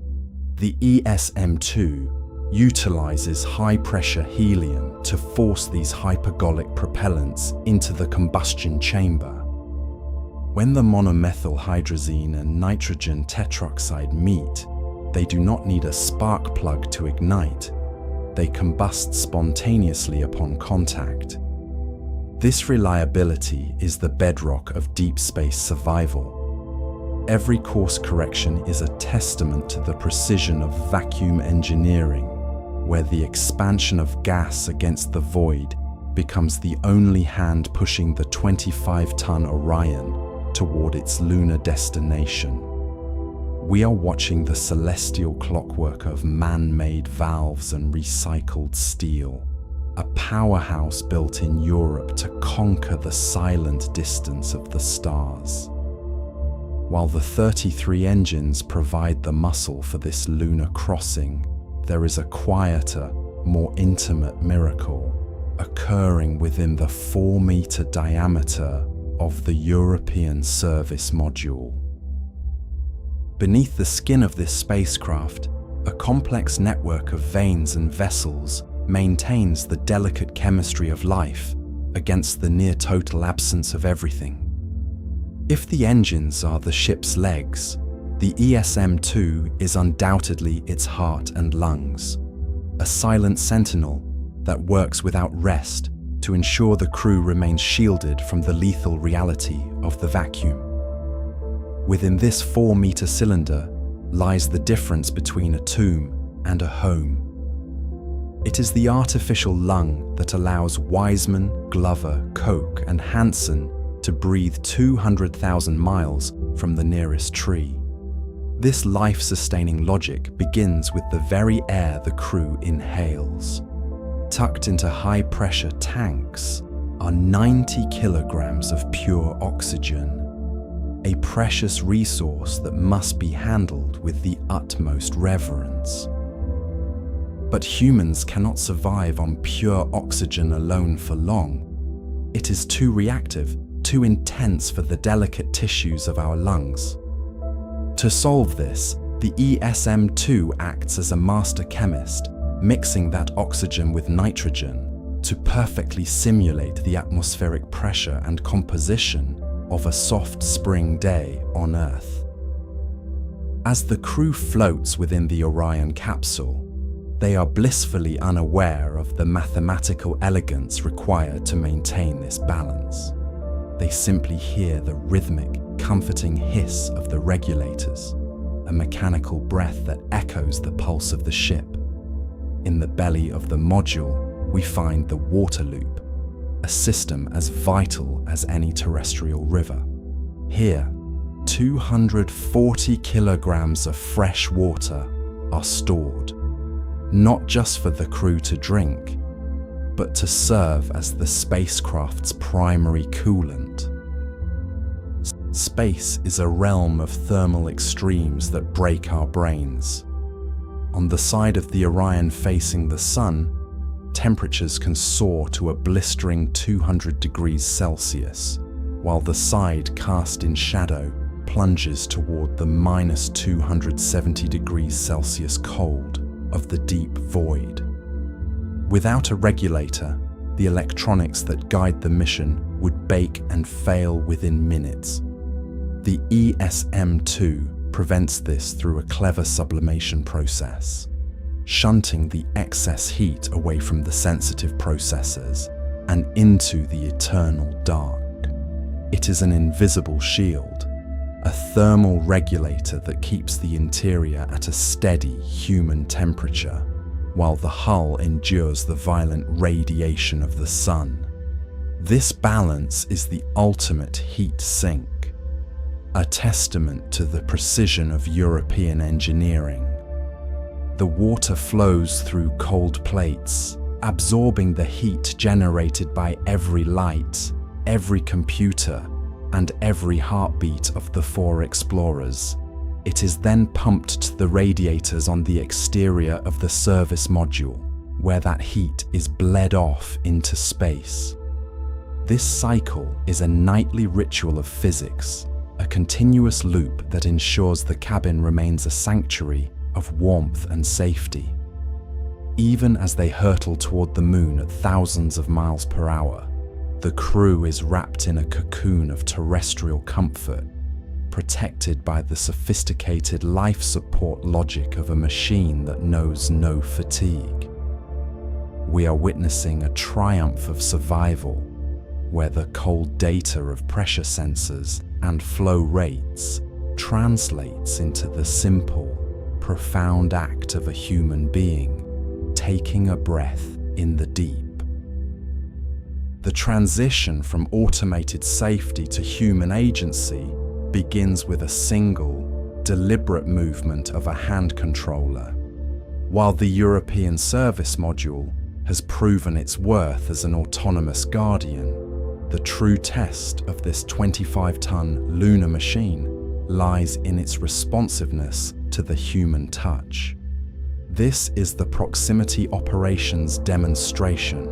The ESM-2 utilizes high-pressure helium to force these hypergolic propellants into the combustion chamber. When the monomethyl hydrazine and nitrogen tetroxide meet, they do not need a spark plug to ignite. They combust spontaneously upon contact. This reliability is the bedrock of deep space survival. Every course correction is a testament to the precision of vacuum engineering, where the expansion of gas against the void becomes the only hand pushing the 25-ton Orion toward its lunar destination. We are watching the celestial clockwork of man-made valves and recycled steel, a powerhouse built in Europe to conquer the silent distance of the stars. While the 33 engines provide the muscle for this lunar crossing, there is a quieter, more intimate miracle occurring within the 4-meter diameter of the European service module. Beneath the skin of this spacecraft, a complex network of veins and vessels maintains the delicate chemistry of life against the near-total absence of everything. If the engines are the ship's legs, the ESM-2 is undoubtedly its heart and lungs, a silent sentinel that works without rest to ensure the crew remains shielded from the lethal reality of the vacuum. Within this 4-meter cylinder lies the difference between a tomb and a home. It is the artificial lung that allows Wiseman, Glover, Koch, and Hansen to breathe 200,000 miles from the nearest tree. This life-sustaining logic begins with the very air the crew inhales. Tucked into high-pressure tanks are 90 kilograms of pure oxygen, a precious resource that must be handled with the utmost reverence. But humans cannot survive on pure oxygen alone for long. It is too reactive, too intense for the delicate tissues of our lungs. To solve this, the ESM-2 acts as a master chemist, mixing that oxygen with nitrogen to perfectly simulate the atmospheric pressure and composition of a soft spring day on Earth. As the crew floats within the Orion capsule, they are blissfully unaware of the mathematical elegance required to maintain this balance. They simply hear the rhythmic, comforting hiss of the regulators, a mechanical breath that echoes the pulse of the ship. In the belly of the module, we find the water loop, a system as vital as any terrestrial river. Here, 240 kilograms of fresh water are stored, not just for the crew to drink, but to serve as the spacecraft's primary coolant. Space is a realm of thermal extremes that break our brains. On the side of the Orion facing the Sun, temperatures can soar to a blistering 200 degrees Celsius, while the side cast in shadow plunges toward the minus 270 degrees Celsius cold of the deep void. Without a regulator, the electronics that guide the mission would bake and fail within minutes. The ESM-2 prevents this through a clever sublimation process, shunting the excess heat away from the sensitive processors and into the eternal dark. It is an invisible shield, a thermal regulator that keeps the interior at a steady human temperature, while the hull endures the violent radiation of the sun. This balance is the ultimate heat sink, a testament to the precision of European engineering. The water flows through cold plates, absorbing the heat generated by every light, every computer, and every heartbeat of the 4 explorers. It is then pumped to the radiators on the exterior of the service module, where that heat is bled off into space. This cycle is a nightly ritual of physics, a continuous loop that ensures the cabin remains a sanctuary of warmth and safety. Even as they hurtle toward the moon at thousands of miles per hour, the crew is wrapped in a cocoon of terrestrial comfort, protected by the sophisticated life support logic of a machine that knows no fatigue. We are witnessing a triumph of survival, where the cold data of pressure sensors and flow rates translates into the simple, profound act of a human being taking a breath in the deep. The transition from automated safety to human agency begins with a single, deliberate movement of a hand controller. While the European service module has proven its worth as an autonomous guardian, the true test of this 25-ton lunar machine lies in its responsiveness to the human touch. This is the Proximity Operations Demonstration,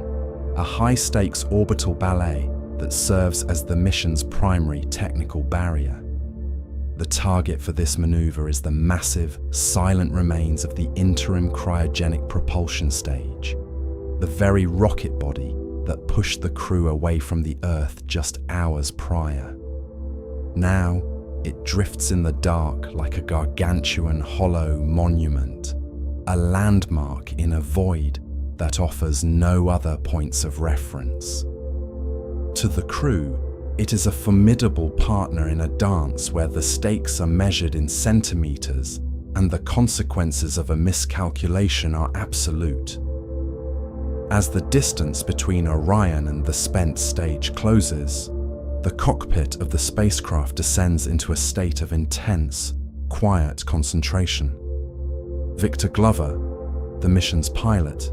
a high-stakes orbital ballet that serves as the mission's primary technical barrier. The target for this maneuver is the massive, silent remains of the interim cryogenic propulsion stage, the very rocket body that pushed the crew away from the Earth just hours prior. Now, it drifts in the dark like a gargantuan hollow monument, a landmark in a void that offers no other points of reference. To the crew, it is a formidable partner in a dance where the stakes are measured in centimeters and the consequences of a miscalculation are absolute. As the distance between Orion and the spent stage closes, the cockpit of the spacecraft descends into a state of intense, quiet concentration. Victor Glover, the mission's pilot,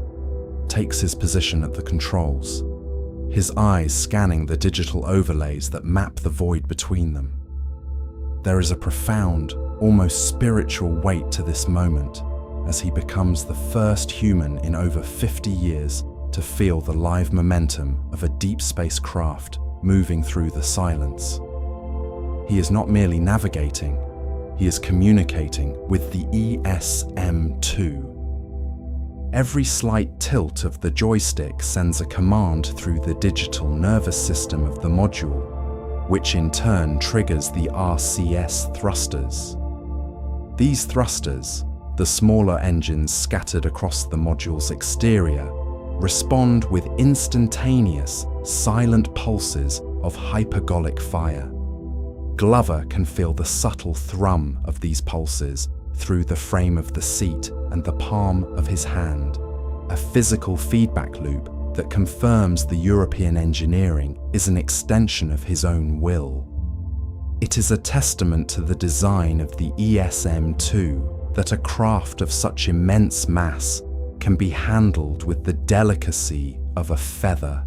takes his position at the controls, his eyes scanning the digital overlays that map the void between them. There is a profound, almost spiritual weight to this moment, as he becomes the first human in over 50 years to feel the live momentum of a deep space craft moving through the silence. He is not merely navigating, he is communicating with the ESM-2. Every slight tilt of the joystick sends a command through the digital nervous system of the module, which in turn triggers the RCS thrusters. These thrusters, the smaller engines scattered across the module's exterior, respond with instantaneous, silent pulses of hypergolic fire. Glover can feel the subtle thrum of these pulses through the frame of the seat and the palm of his hand, a physical feedback loop that confirms the European engineering is an extension of his own will. It is a testament to the design of the ESM-2 that a craft of such immense mass can be handled with the delicacy of a feather.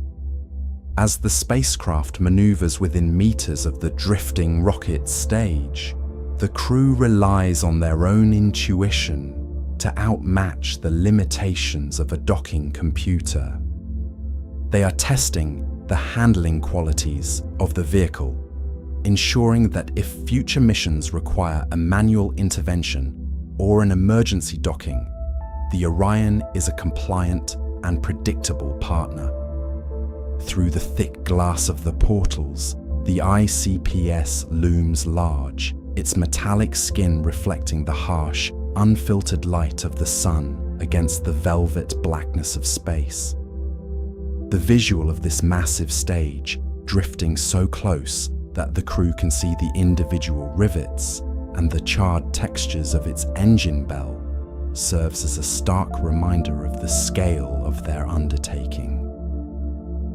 As the spacecraft maneuvers within meters of the drifting rocket stage, the crew relies on their own intuition to outmatch the limitations of a docking computer. They are testing the handling qualities of the vehicle, ensuring that if future missions require a manual intervention or an emergency docking, the Orion is a compliant and predictable partner. Through the thick glass of the portals, the ICPS looms large, its metallic skin reflecting the harsh, unfiltered light of the sun against the velvet blackness of space. The visual of this massive stage, drifting so close that the crew can see the individual rivets and the charred textures of its engine bell, serves as a stark reminder of the scale of their undertaking.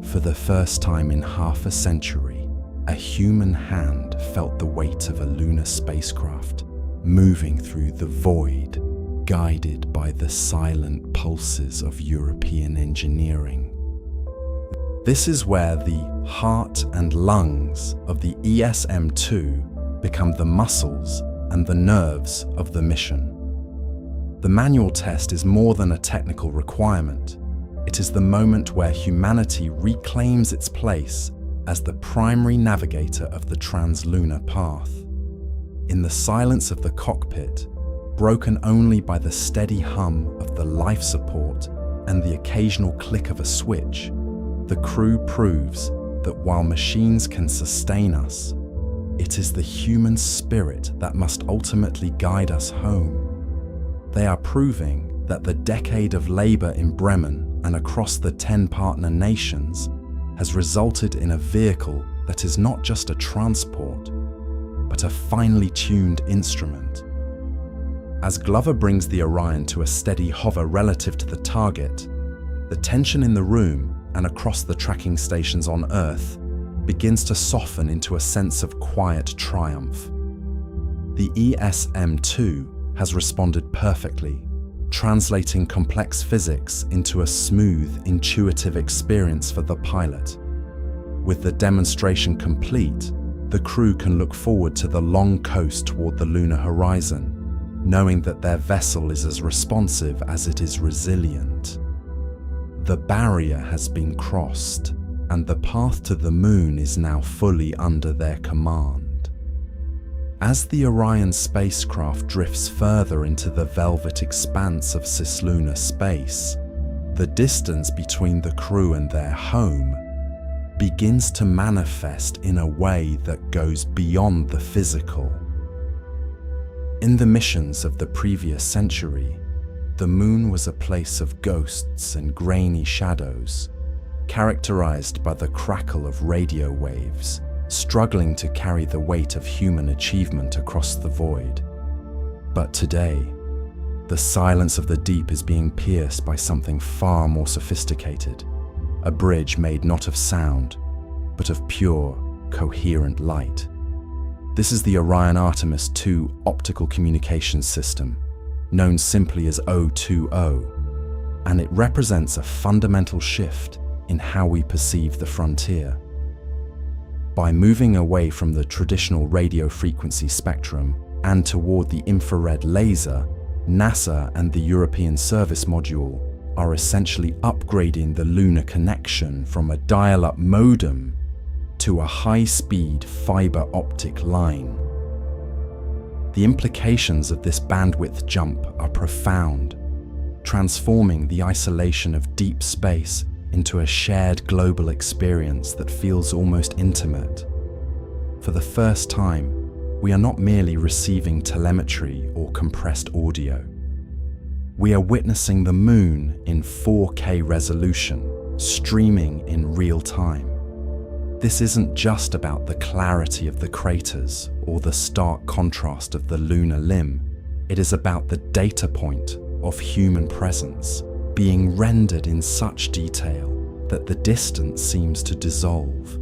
For the first time in half a century, a human hand felt the weight of a lunar spacecraft, moving through the void, guided by the silent pulses of European engineering. This is where the heart and lungs of the ESM-2 become the muscles and the nerves of the mission. The manual test is more than a technical requirement. It is the moment where humanity reclaims its place as the primary navigator of the translunar path. In the silence of the cockpit, broken only by the steady hum of the life support and the occasional click of a switch, the crew proves that while machines can sustain us, it is the human spirit that must ultimately guide us home. They are proving that the decade of labor in Bremen and across the 10 partner nations has resulted in a vehicle that is not just a transport, but a finely tuned instrument. As Glover brings the Orion to a steady hover relative to the target, the tension in the room and across the tracking stations on Earth begins to soften into a sense of quiet triumph. The ESM-2 has responded perfectly, translating complex physics into a smooth, intuitive experience for the pilot. With the demonstration complete, the crew can look forward to the long coast toward the lunar horizon, knowing that their vessel is as responsive as it is resilient. The barrier has been crossed, and the path to the moon is now fully under their command. As the Orion spacecraft drifts further into the velvet expanse of cislunar space, the distance between the crew and their home begins to manifest in a way that goes beyond the physical. In the missions of the previous century, the moon was a place of ghosts and grainy shadows, characterized by the crackle of radio waves, struggling to carry the weight of human achievement across the void. But today, the silence of the deep is being pierced by something far more sophisticated, a bridge made not of sound, but of pure, coherent light. This is the Orion Artemis II optical communications system, known simply as O20, and it represents a fundamental shift in how we perceive the frontier. By moving away from the traditional radio frequency spectrum and toward the infrared laser, NASA and the European Service Module are essentially upgrading the lunar connection from a dial-up modem to a high-speed fiber optic line. The implications of this bandwidth jump are profound, transforming the isolation of deep space into a shared global experience that feels almost intimate. For the first time, we are not merely receiving telemetry or compressed audio. We are witnessing the moon in 4K resolution, streaming in real time. This isn't just about the clarity of the craters or the stark contrast of the lunar limb. It is about the data point of human presence being rendered in such detail that the distance seems to dissolve.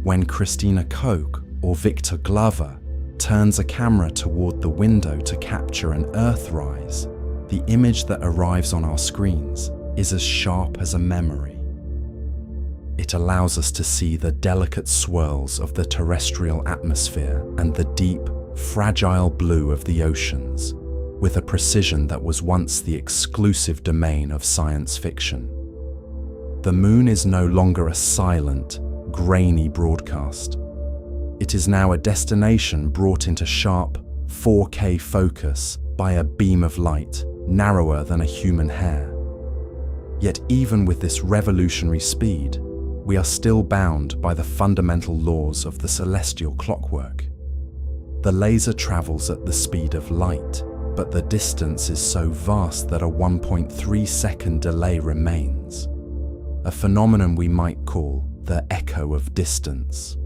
When Christina Koch or Victor Glover turns a camera toward the window to capture an Earthrise, the image that arrives on our screens is as sharp as a memory. It allows us to see the delicate swirls of the terrestrial atmosphere and the deep, fragile blue of the oceans, with a precision that was once the exclusive domain of science fiction. The moon is no longer a silent, grainy broadcast. It is now a destination brought into sharp, 4K focus by a beam of light narrower than a human hair. Yet even with this revolutionary speed, we are still bound by the fundamental laws of the celestial clockwork. The laser travels at the speed of light, but the distance is so vast that a 1.3-second delay remains, a phenomenon we might call the echo of distance.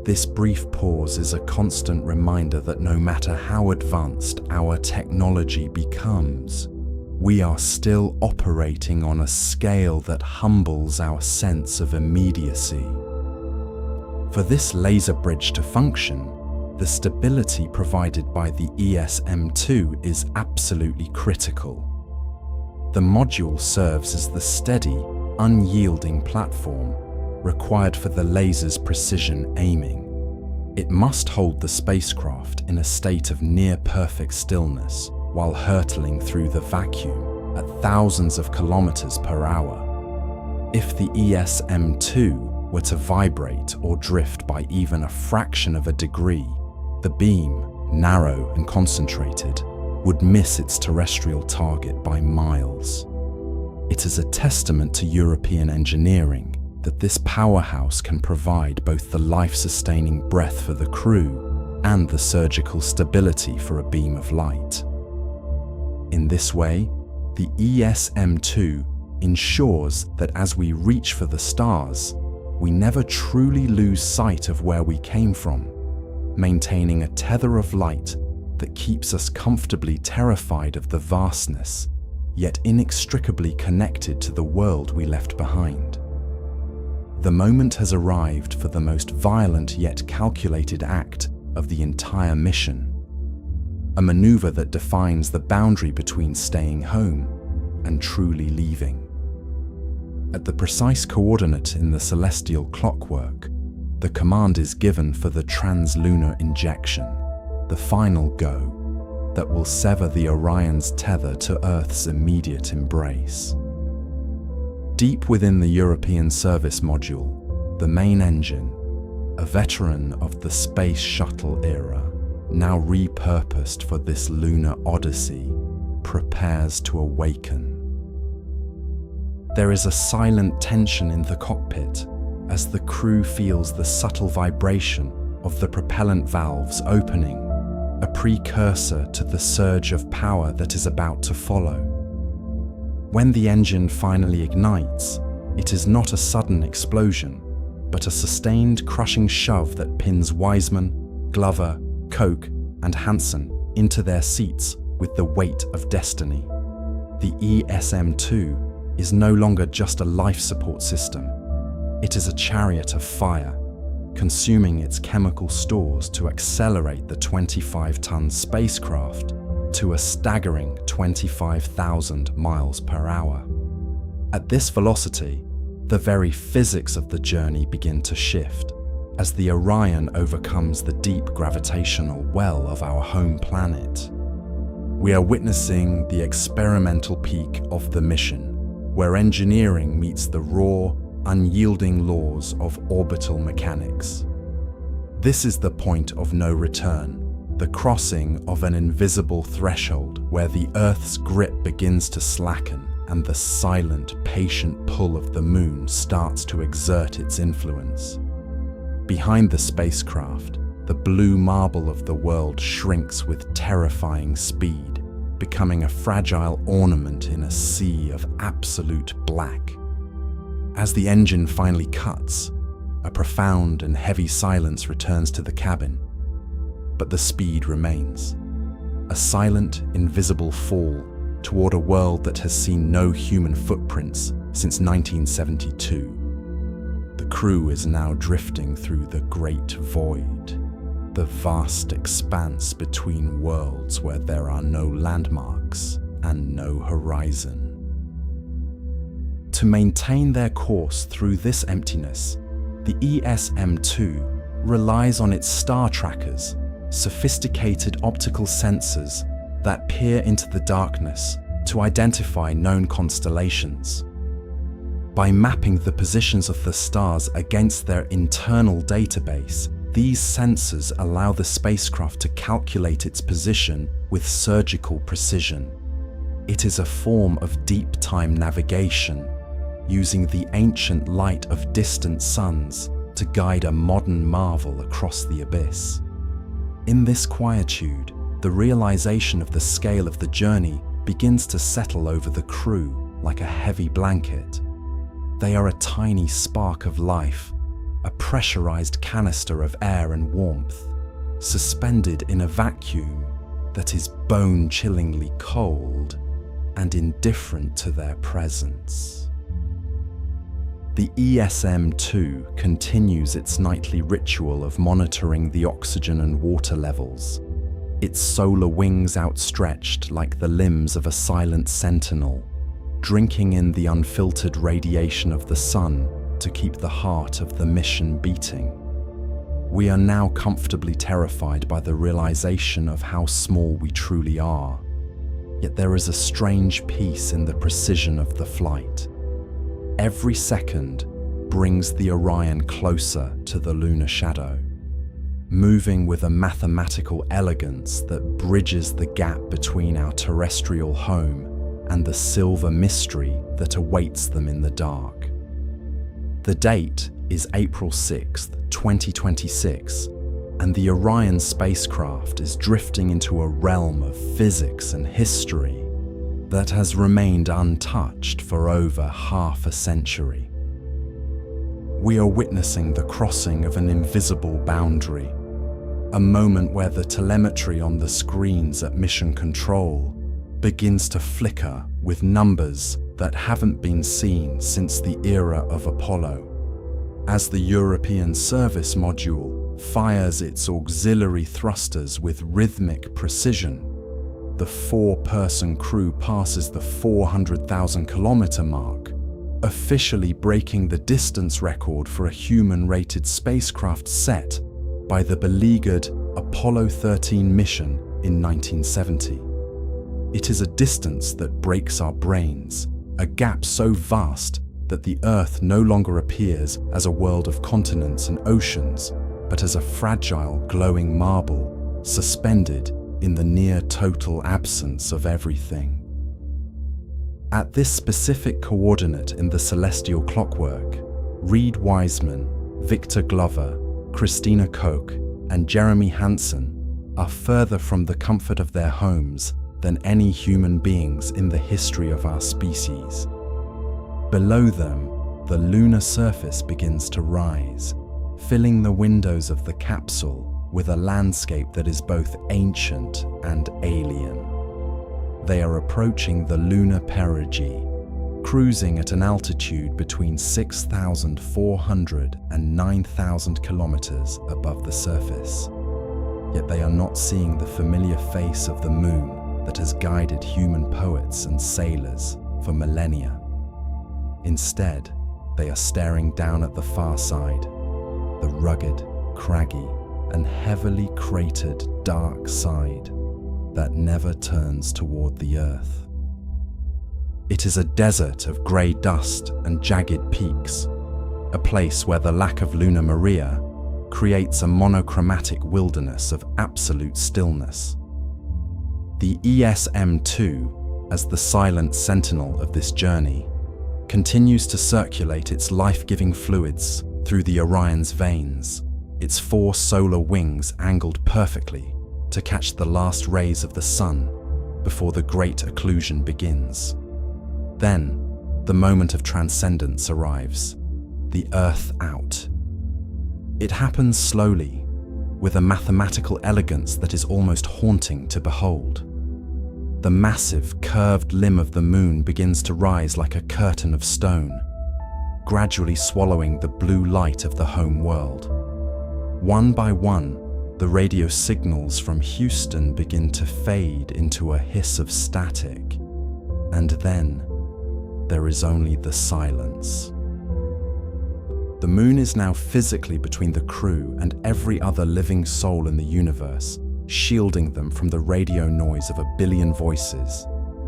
This brief pause is a constant reminder that no matter how advanced our technology becomes, we are still operating on a scale that humbles our sense of immediacy. For this laser bridge to function, the stability provided by the ESM2 is absolutely critical. The module serves as the steady, unyielding platform required for the laser's precision aiming. It must hold the spacecraft in a state of near-perfect stillness while hurtling through the vacuum at thousands of kilometers per hour. If the ESM2 were to vibrate or drift by even a fraction of a degree, the beam, narrow and concentrated, would miss its terrestrial target by miles. It is a testament to European engineering that this powerhouse can provide both the life-sustaining breath for the crew and the surgical stability for a beam of light. In this way, the ESM2 ensures that as we reach for the stars, we never truly lose sight of where we came from, maintaining a tether of light that keeps us comfortably terrified of the vastness, yet inextricably connected to the world we left behind. The moment has arrived for the most violent yet calculated act of the entire mission, a maneuver that defines the boundary between staying home and truly leaving. At the precise coordinate in the celestial clockwork, the command is given for the translunar injection, the final go, that will sever the Orion's tether to Earth's immediate embrace. Deep within the European service module, the main engine, a veteran of the space shuttle era, now repurposed for this lunar odyssey, prepares to awaken. There is a silent tension in the cockpit as the crew feels the subtle vibration of the propellant valves opening, a precursor to the surge of power that is about to follow. When the engine finally ignites, it is not a sudden explosion, but a sustained crushing shove that pins Wiseman, Glover, Koch, and Hansen into their seats with the weight of destiny. The ESM2 is no longer just a life support system. It is a chariot of fire, consuming its chemical stores to accelerate the 25-ton spacecraft to a staggering 25,000 miles per hour. At this velocity, the very physics of the journey begin to shift as the Orion overcomes the deep gravitational well of our home planet. We are witnessing the experimental peak of the mission, where engineering meets the raw, unyielding laws of orbital mechanics. This is the point of no return, the crossing of an invisible threshold where the Earth's grip begins to slacken and the silent, patient pull of the moon starts to exert its influence. Behind the spacecraft, the blue marble of the world shrinks with terrifying speed, becoming a fragile ornament in a sea of absolute black. As the engine finally cuts, a profound and heavy silence returns to the cabin, but the speed remains. A silent, invisible fall toward a world that has seen no human footprints since 1972. The crew is now drifting through the Great Void, the vast expanse between worlds where there are no landmarks and no horizon. To maintain their course through this emptiness, the ESM-2 relies on its star trackers, sophisticated optical sensors that peer into the darkness to identify known constellations. By mapping the positions of the stars against their internal database, these sensors allow the spacecraft to calculate its position with surgical precision. It is a form of deep time navigation, using the ancient light of distant suns to guide a modern marvel across the abyss. In this quietude, the realization of the scale of the journey begins to settle over the crew like a heavy blanket. They are a tiny spark of life, a pressurized canister of air and warmth, suspended in a vacuum that is bone-chillingly cold and indifferent to their presence. The ESM-2 continues its nightly ritual of monitoring the oxygen and water levels, its solar wings outstretched like the limbs of a silent sentinel, drinking in the unfiltered radiation of the sun to keep the heart of the mission beating. We are now comfortably terrified by the realization of how small we truly are, yet there is a strange peace in the precision of the flight. Every second brings the Orion closer to the lunar shadow, moving with a mathematical elegance that bridges the gap between our terrestrial home and the silver mystery that awaits them in the dark. The date is April 6th, 2026, and the Orion spacecraft is drifting into a realm of physics and history that has remained untouched for over half a century. We are witnessing the crossing of an invisible boundary, a moment where the telemetry on the screens at Mission Control begins to flicker with numbers that haven't been seen since the era of Apollo. As the European Service Module fires its auxiliary thrusters with rhythmic precision, the four-person crew passes the 400,000-kilometer mark, officially breaking the distance record for a human-rated spacecraft set by the beleaguered Apollo 13 mission in 1970. It is a distance that breaks our brains, a gap so vast that the Earth no longer appears as a world of continents and oceans, but as a fragile, glowing marble, suspended in the near-total absence of everything. At this specific coordinate in the celestial clockwork, Reed Wiseman, Victor Glover, Christina Koch, and Jeremy Hansen are further from the comfort of their homes than any human beings in the history of our species. Below them, the lunar surface begins to rise, filling the windows of the capsule with a landscape that is both ancient and alien. They are approaching the lunar perigee, cruising at an altitude between 6,400 and 9,000 kilometers above the surface. Yet they are not seeing the familiar face of the moon that has guided human poets and sailors for millennia. Instead, they are staring down at the far side, the rugged, craggy, and heavily cratered dark side that never turns toward the Earth. It is a desert of grey dust and jagged peaks, a place where the lack of Lunar Maria creates a monochromatic wilderness of absolute stillness. The ESM-2, as the silent sentinel of this journey, continues to circulate its life-giving fluids through the Orion's veins, its 4 solar wings angled perfectly to catch the last rays of the sun before the great occlusion begins. Then, the moment of transcendence arrives, the Earth out. It happens slowly, with a mathematical elegance that is almost haunting to behold. the massive, curved limb of the moon begins to rise like a curtain of stone, gradually swallowing the blue light of the home world. One by one, the radio signals from Houston begin to fade into a hiss of static, and then there is only the silence. The moon is now physically between the crew and every other living soul in the universe, shielding them from the radio noise of a billion voices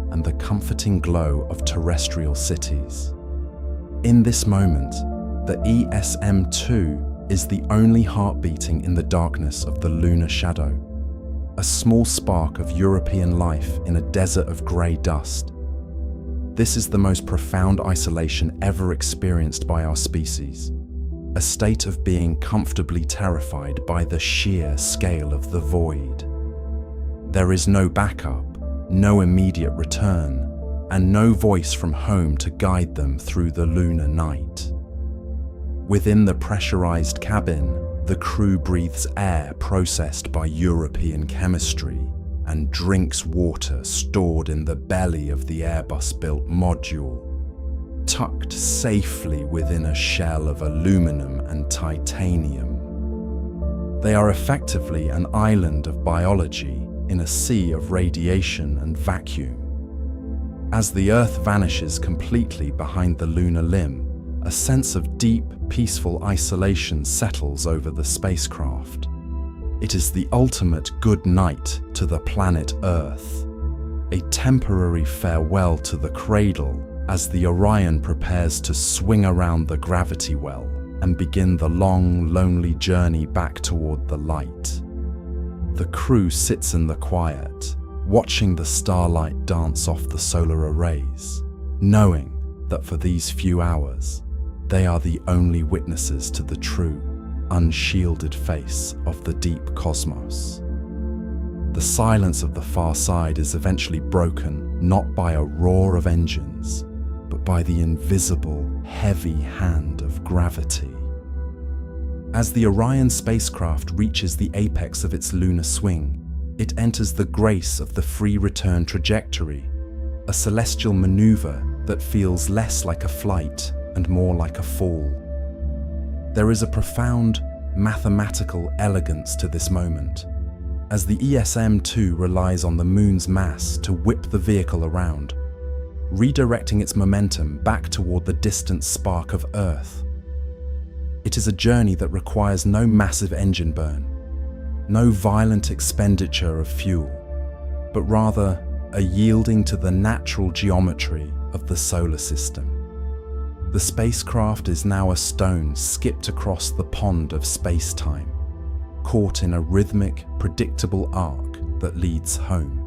and the comforting glow of terrestrial cities. In this moment, the ESM-2 is the only heart beating in the darkness of the lunar shadow, a small spark of European life in a desert of grey dust. This is the most profound isolation ever experienced by our species, a state of being comfortably terrified by the sheer scale of the void. There is no backup, no immediate return, and no voice from home to guide them through the lunar night. Within the pressurized cabin, the crew breathes air processed by European chemistry and drinks water stored in the belly of the Airbus-built module, tucked safely within a shell of aluminum and titanium. They are effectively an island of biology in a sea of radiation and vacuum. As the Earth vanishes completely behind the lunar limb, a sense of deep, peaceful isolation settles over the spacecraft. It is the ultimate good night to the planet Earth, a temporary farewell to the cradle as the Orion prepares to swing around the gravity well and begin the long, lonely journey back toward the light. The crew sits in the quiet, watching the starlight dance off the solar arrays, knowing that for these few hours, they are the only witnesses to the true, unshielded face of the deep cosmos. The silence of the far side is eventually broken not by a roar of engines, but by the invisible, heavy hand of gravity. As the Orion spacecraft reaches the apex of its lunar swing, it enters the grace of the free return trajectory, a celestial maneuver that feels less like a flight and more like a fall. There is a profound mathematical elegance to this moment, as the ESM-2 relies on the moon's mass to whip the vehicle around, redirecting its momentum back toward the distant spark of Earth. It is a journey that requires no massive engine burn, no violent expenditure of fuel, but rather a yielding to the natural geometry of the solar system. The spacecraft is now a stone skipped across the pond of space-time, caught in a rhythmic, predictable arc that leads home.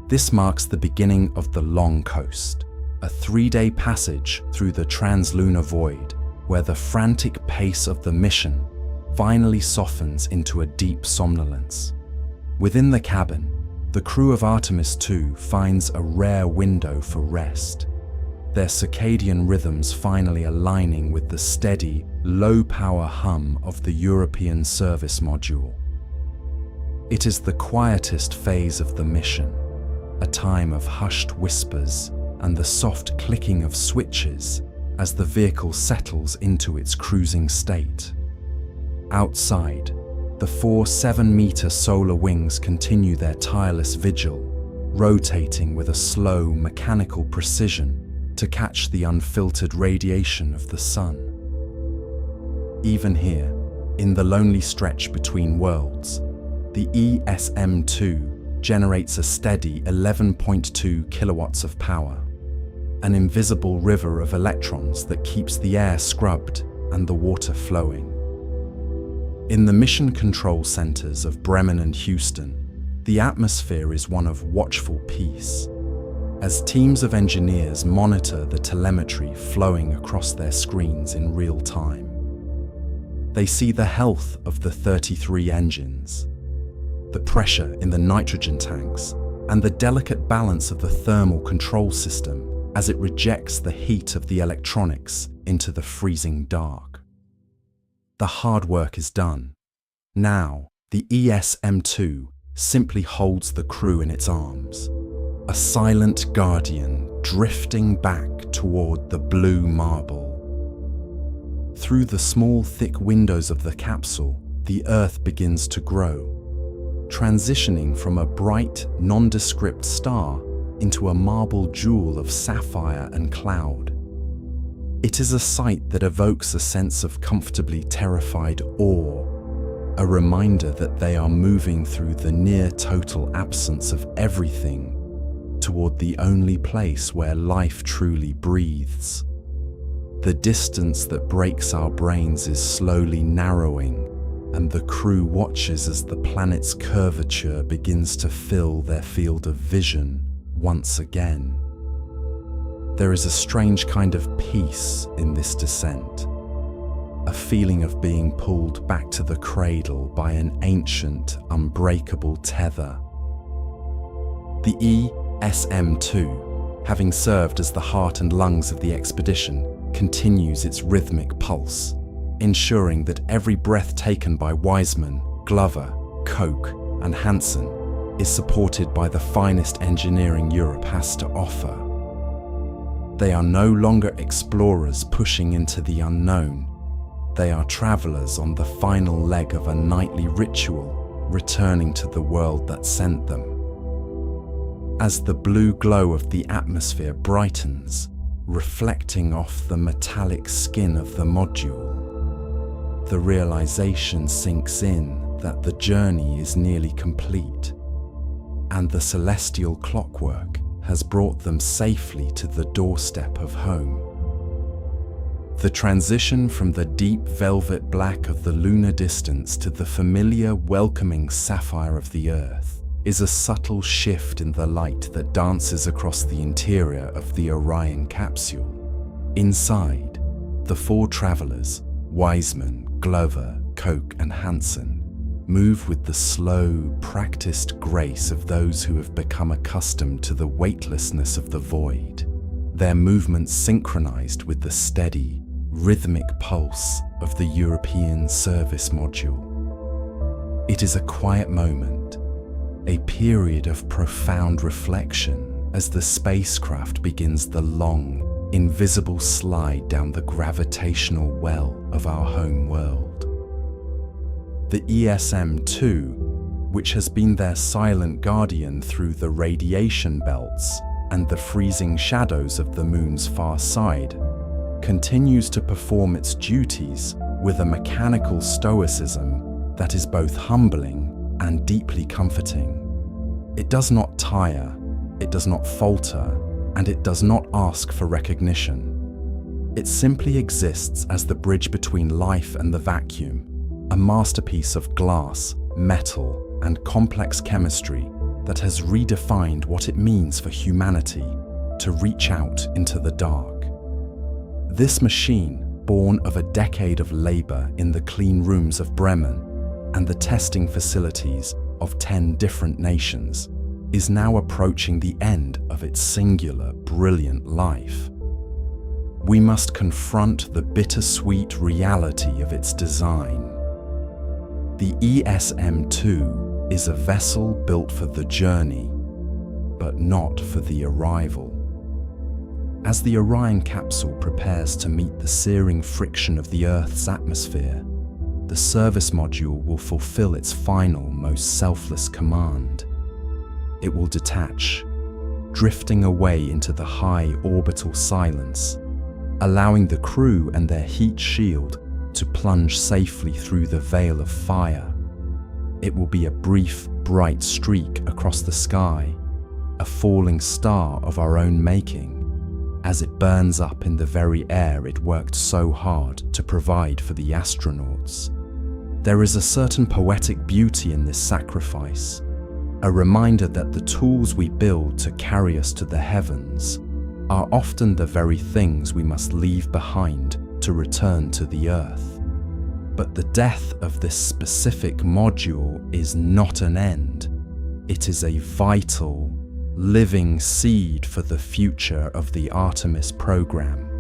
This marks the beginning of the long coast, a 3-day passage through the translunar void, where the frantic pace of the mission finally softens into a deep somnolence. Within the cabin, the crew of Artemis II finds a rare window for rest, their circadian rhythms finally aligning with the steady, low-power hum of the European service module. It is the quietest phase of the mission, a time of hushed whispers and the soft clicking of switches as the vehicle settles into its cruising state. Outside, the 4 7-meter solar wings continue their tireless vigil, rotating with a slow, mechanical precision to catch the unfiltered radiation of the sun. Even here, in the lonely stretch between worlds, the ESM-2 generates a steady 11.2 kilowatts of power, an invisible river of electrons that keeps the air scrubbed and the water flowing. In the mission control centers of Bremen and Houston, the atmosphere is one of watchful peace, as teams of engineers monitor the telemetry flowing across their screens in real time. They see the health of the 33 engines, the pressure in the nitrogen tanks, and the delicate balance of the thermal control system as it rejects the heat of the electronics into the freezing dark. The hard work is done. Now, the ESM-2 simply holds the crew in its arms, a silent guardian drifting back toward the blue marble. Through the small, thick windows of the capsule, the Earth begins to grow, transitioning from a bright, nondescript star into a marble jewel of sapphire and cloud. It is a sight that evokes a sense of comfortably terrified awe, a reminder that they are moving through the near-total absence of everything toward the only place where life truly breathes. The distance that breaks our brains is slowly narrowing, and the crew watches as the planet's curvature begins to fill their field of vision once again. There is a strange kind of peace in this descent, a feeling of being pulled back to the cradle by an ancient, unbreakable tether. The ESM-2, having served as the heart and lungs of the expedition, continues its rhythmic pulse, ensuring that every breath taken by Wiseman, Glover, Koch, and Hansen is supported by the finest engineering Europe has to offer. They are no longer explorers pushing into the unknown. They are travelers on the final leg of a nightly ritual, returning to the world that sent them. As the blue glow of the atmosphere brightens, reflecting off the metallic skin of the module, the realization sinks in that the journey is nearly complete, and the celestial clockwork has brought them safely to the doorstep of home. The transition from the deep velvet black of the lunar distance to the familiar, welcoming sapphire of the Earth is a subtle shift in the light that dances across the interior of the Orion capsule. Inside, the four travelers, Wiseman, Glover, Koch, and Hansen, move with the slow, practiced grace of those who have become accustomed to the weightlessness of the void, their movements synchronized with the steady, rhythmic pulse of the European service module. It is a quiet moment, a period of profound reflection as the spacecraft begins the long, invisible slide down the gravitational well of our home world. The ESM-2, which has been their silent guardian through the radiation belts and the freezing shadows of the moon's far side, continues to perform its duties with a mechanical stoicism that is both humbling and deeply comforting. It does not tire, it does not falter, and it does not ask for recognition. It simply exists as the bridge between life and the vacuum, a masterpiece of glass, metal, and complex chemistry that has redefined what it means for humanity to reach out into the dark. This machine, born of a decade of labor in the clean rooms of Bremen and the testing facilities of 10 different nations, is now approaching the end of its singular, brilliant life. We must confront the bittersweet reality of its design. The ESM-2 is a vessel built for the journey, but not for the arrival. As the Orion capsule prepares to meet the searing friction of the Earth's atmosphere, the service module will fulfill its final, most selfless command. It will detach, drifting away into the high orbital silence, allowing the crew and their heat shield to plunge safely through the veil of fire. It will be a brief, bright streak across the sky, a falling star of our own making, as it burns up in the very air it worked so hard to provide for the astronauts. There is a certain poetic beauty in this sacrifice, a reminder that the tools we build to carry us to the heavens are often the very things we must leave behind to return to the Earth. But the death of this specific module is not an end. It is a vital, living seed for the future of the Artemis program.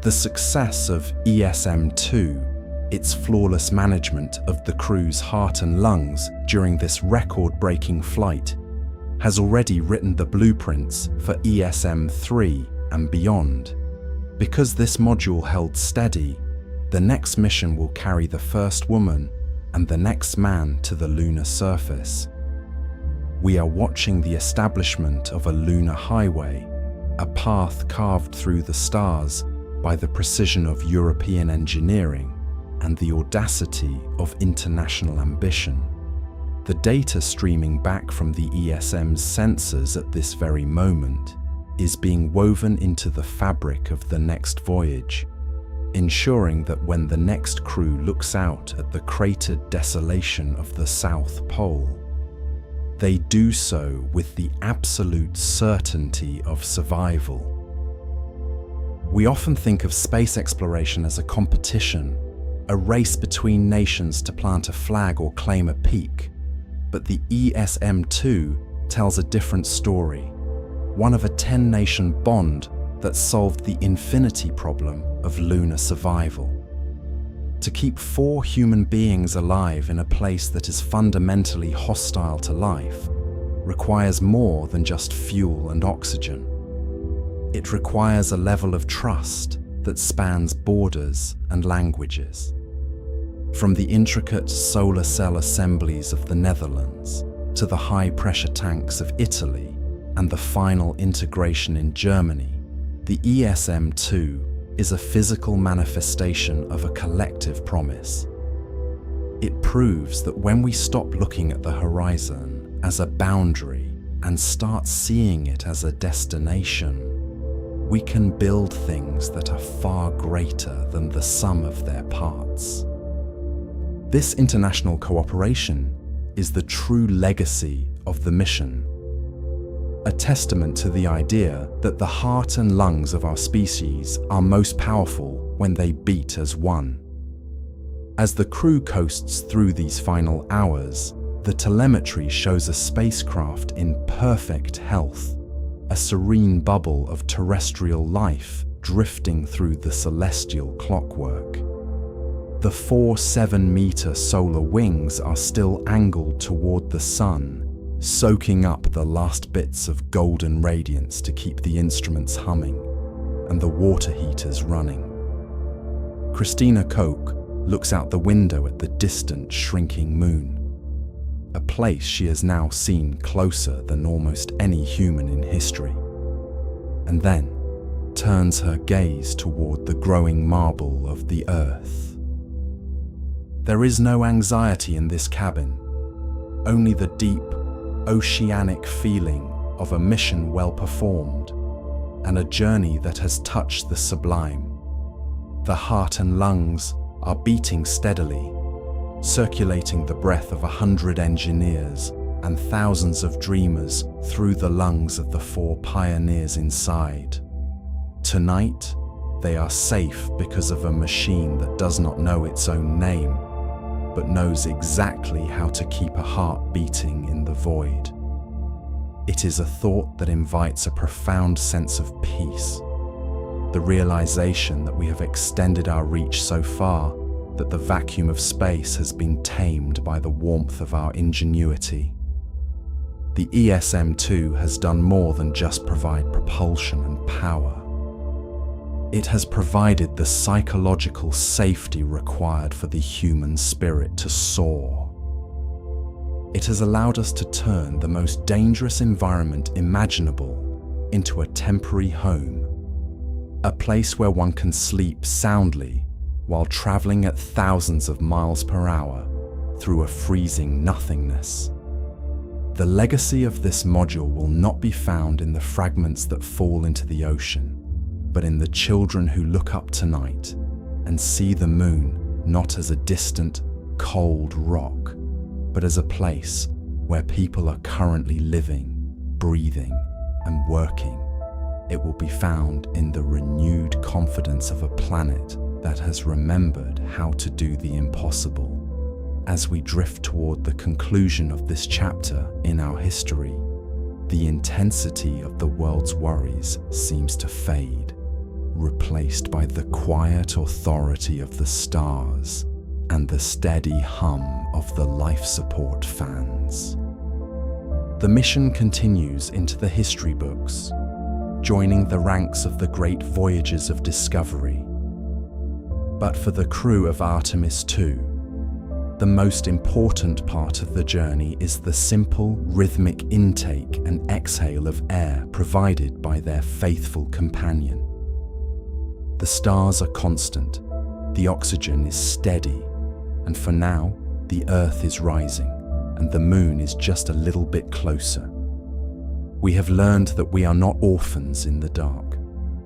The success of ESM-2 Its flawless management of the crew's heart and lungs during this record-breaking flight has already written the blueprints for ESM-3 and beyond. Because this module held steady, the next mission will carry the first woman and the next man to the lunar surface. We are watching the establishment of a lunar highway, a path carved through the stars by the precision of European engineering and the audacity of international ambition. The data streaming back from the ESM's sensors at this very moment is being woven into the fabric of the next voyage, ensuring that when the next crew looks out at the cratered desolation of the South Pole, they do so with the absolute certainty of survival. We often think of space exploration as a competition, a race between nations to plant a flag or claim a peak. But the ESM-2 tells a different story, one of a 10-nation bond that solved the infinity problem of lunar survival. To keep 4 human beings alive in a place that is fundamentally hostile to life requires more than just fuel and oxygen. It requires a level of trust that spans borders and languages. From the intricate solar cell assemblies of the Netherlands to the high-pressure tanks of Italy and the final integration in Germany, the ESM-2 is a physical manifestation of a collective promise. It proves that when we stop looking at the horizon as a boundary and start seeing it as a destination, we can build things that are far greater than the sum of their parts. This international cooperation is the true legacy of the mission, a testament to the idea that the heart and lungs of our species are most powerful when they beat as one. As the crew coasts through these final hours, the telemetry shows a spacecraft in perfect health, a serene bubble of terrestrial life drifting through the celestial clockwork. The 4 7-meter solar wings are still angled toward the sun, soaking up the last bits of golden radiance to keep the instruments humming and the water heaters running. Christina Koch looks out the window at the distant, shrinking moon, a place she has now seen closer than almost any human in history, and then turns her gaze toward the growing marble of the Earth. There is no anxiety in this cabin, only the deep, oceanic feeling of a mission well performed and a journey that has touched the sublime. The heart and lungs are beating steadily, circulating the breath of 100 engineers and thousands of dreamers through the lungs of the 4 pioneers inside. Tonight, they are safe because of a machine that does not know its own name, but knows exactly how to keep a heart beating in the void. It is a thought that invites a profound sense of peace, the realization that we have extended our reach so far that the vacuum of space has been tamed by the warmth of our ingenuity. The ESM-2 has done more than just provide propulsion and power. It has provided the psychological safety required for the human spirit to soar. It has allowed us to turn the most dangerous environment imaginable into a temporary home, a place where one can sleep soundly while traveling at thousands of miles per hour through a freezing nothingness. The legacy of this module will not be found in the fragments that fall into the ocean, but in the children who look up tonight and see the moon not as a distant, cold rock, but as a place where people are currently living, breathing, and working. It will be found in the renewed confidence of a planet that has remembered how to do the impossible. As we drift toward the conclusion of this chapter in our history, the intensity of the world's worries seems to fade, replaced by the quiet authority of the stars and the steady hum of the life support fans. The mission continues into the history books, joining the ranks of the great voyages of discovery. But for the crew of Artemis II, the most important part of the journey is the simple, rhythmic intake and exhale of air provided by their faithful companion. The stars are constant, the oxygen is steady, and for now, the Earth is rising, and the Moon is just a little bit closer. We have learned that we are not orphans in the dark,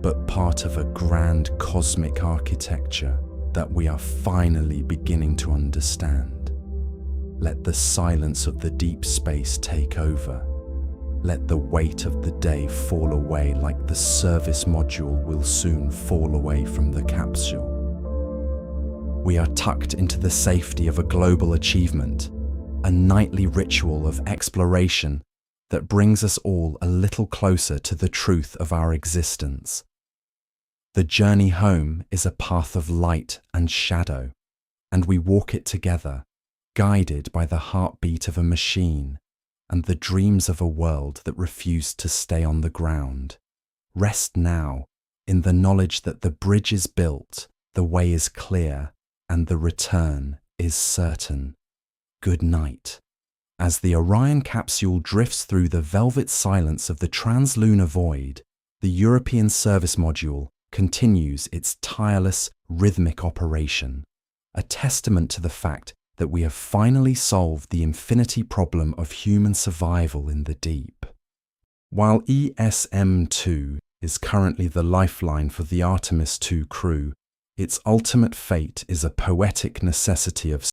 but part of a grand cosmic architecture that we are finally beginning to understand. Let the silence of the deep space take over. Let the weight of the day fall away like the service module will soon fall away from the capsule. We are tucked into the safety of a global achievement, a nightly ritual of exploration that brings us all a little closer to the truth of our existence. The journey home is a path of light and shadow, and we walk it together, guided by the heartbeat of a machine and the dreams of a world that refused to stay on the ground. Rest now in the knowledge that the bridge is built, the way is clear, and the return is certain. Good night. As the Orion capsule drifts through the velvet silence of the translunar void, the European service module continues its tireless, rhythmic operation, a testament to the fact that we have finally solved the infinity problem of human survival in the deep. While ESM-2 is currently the lifeline for the Artemis II crew, its ultimate fate is a poetic necessity of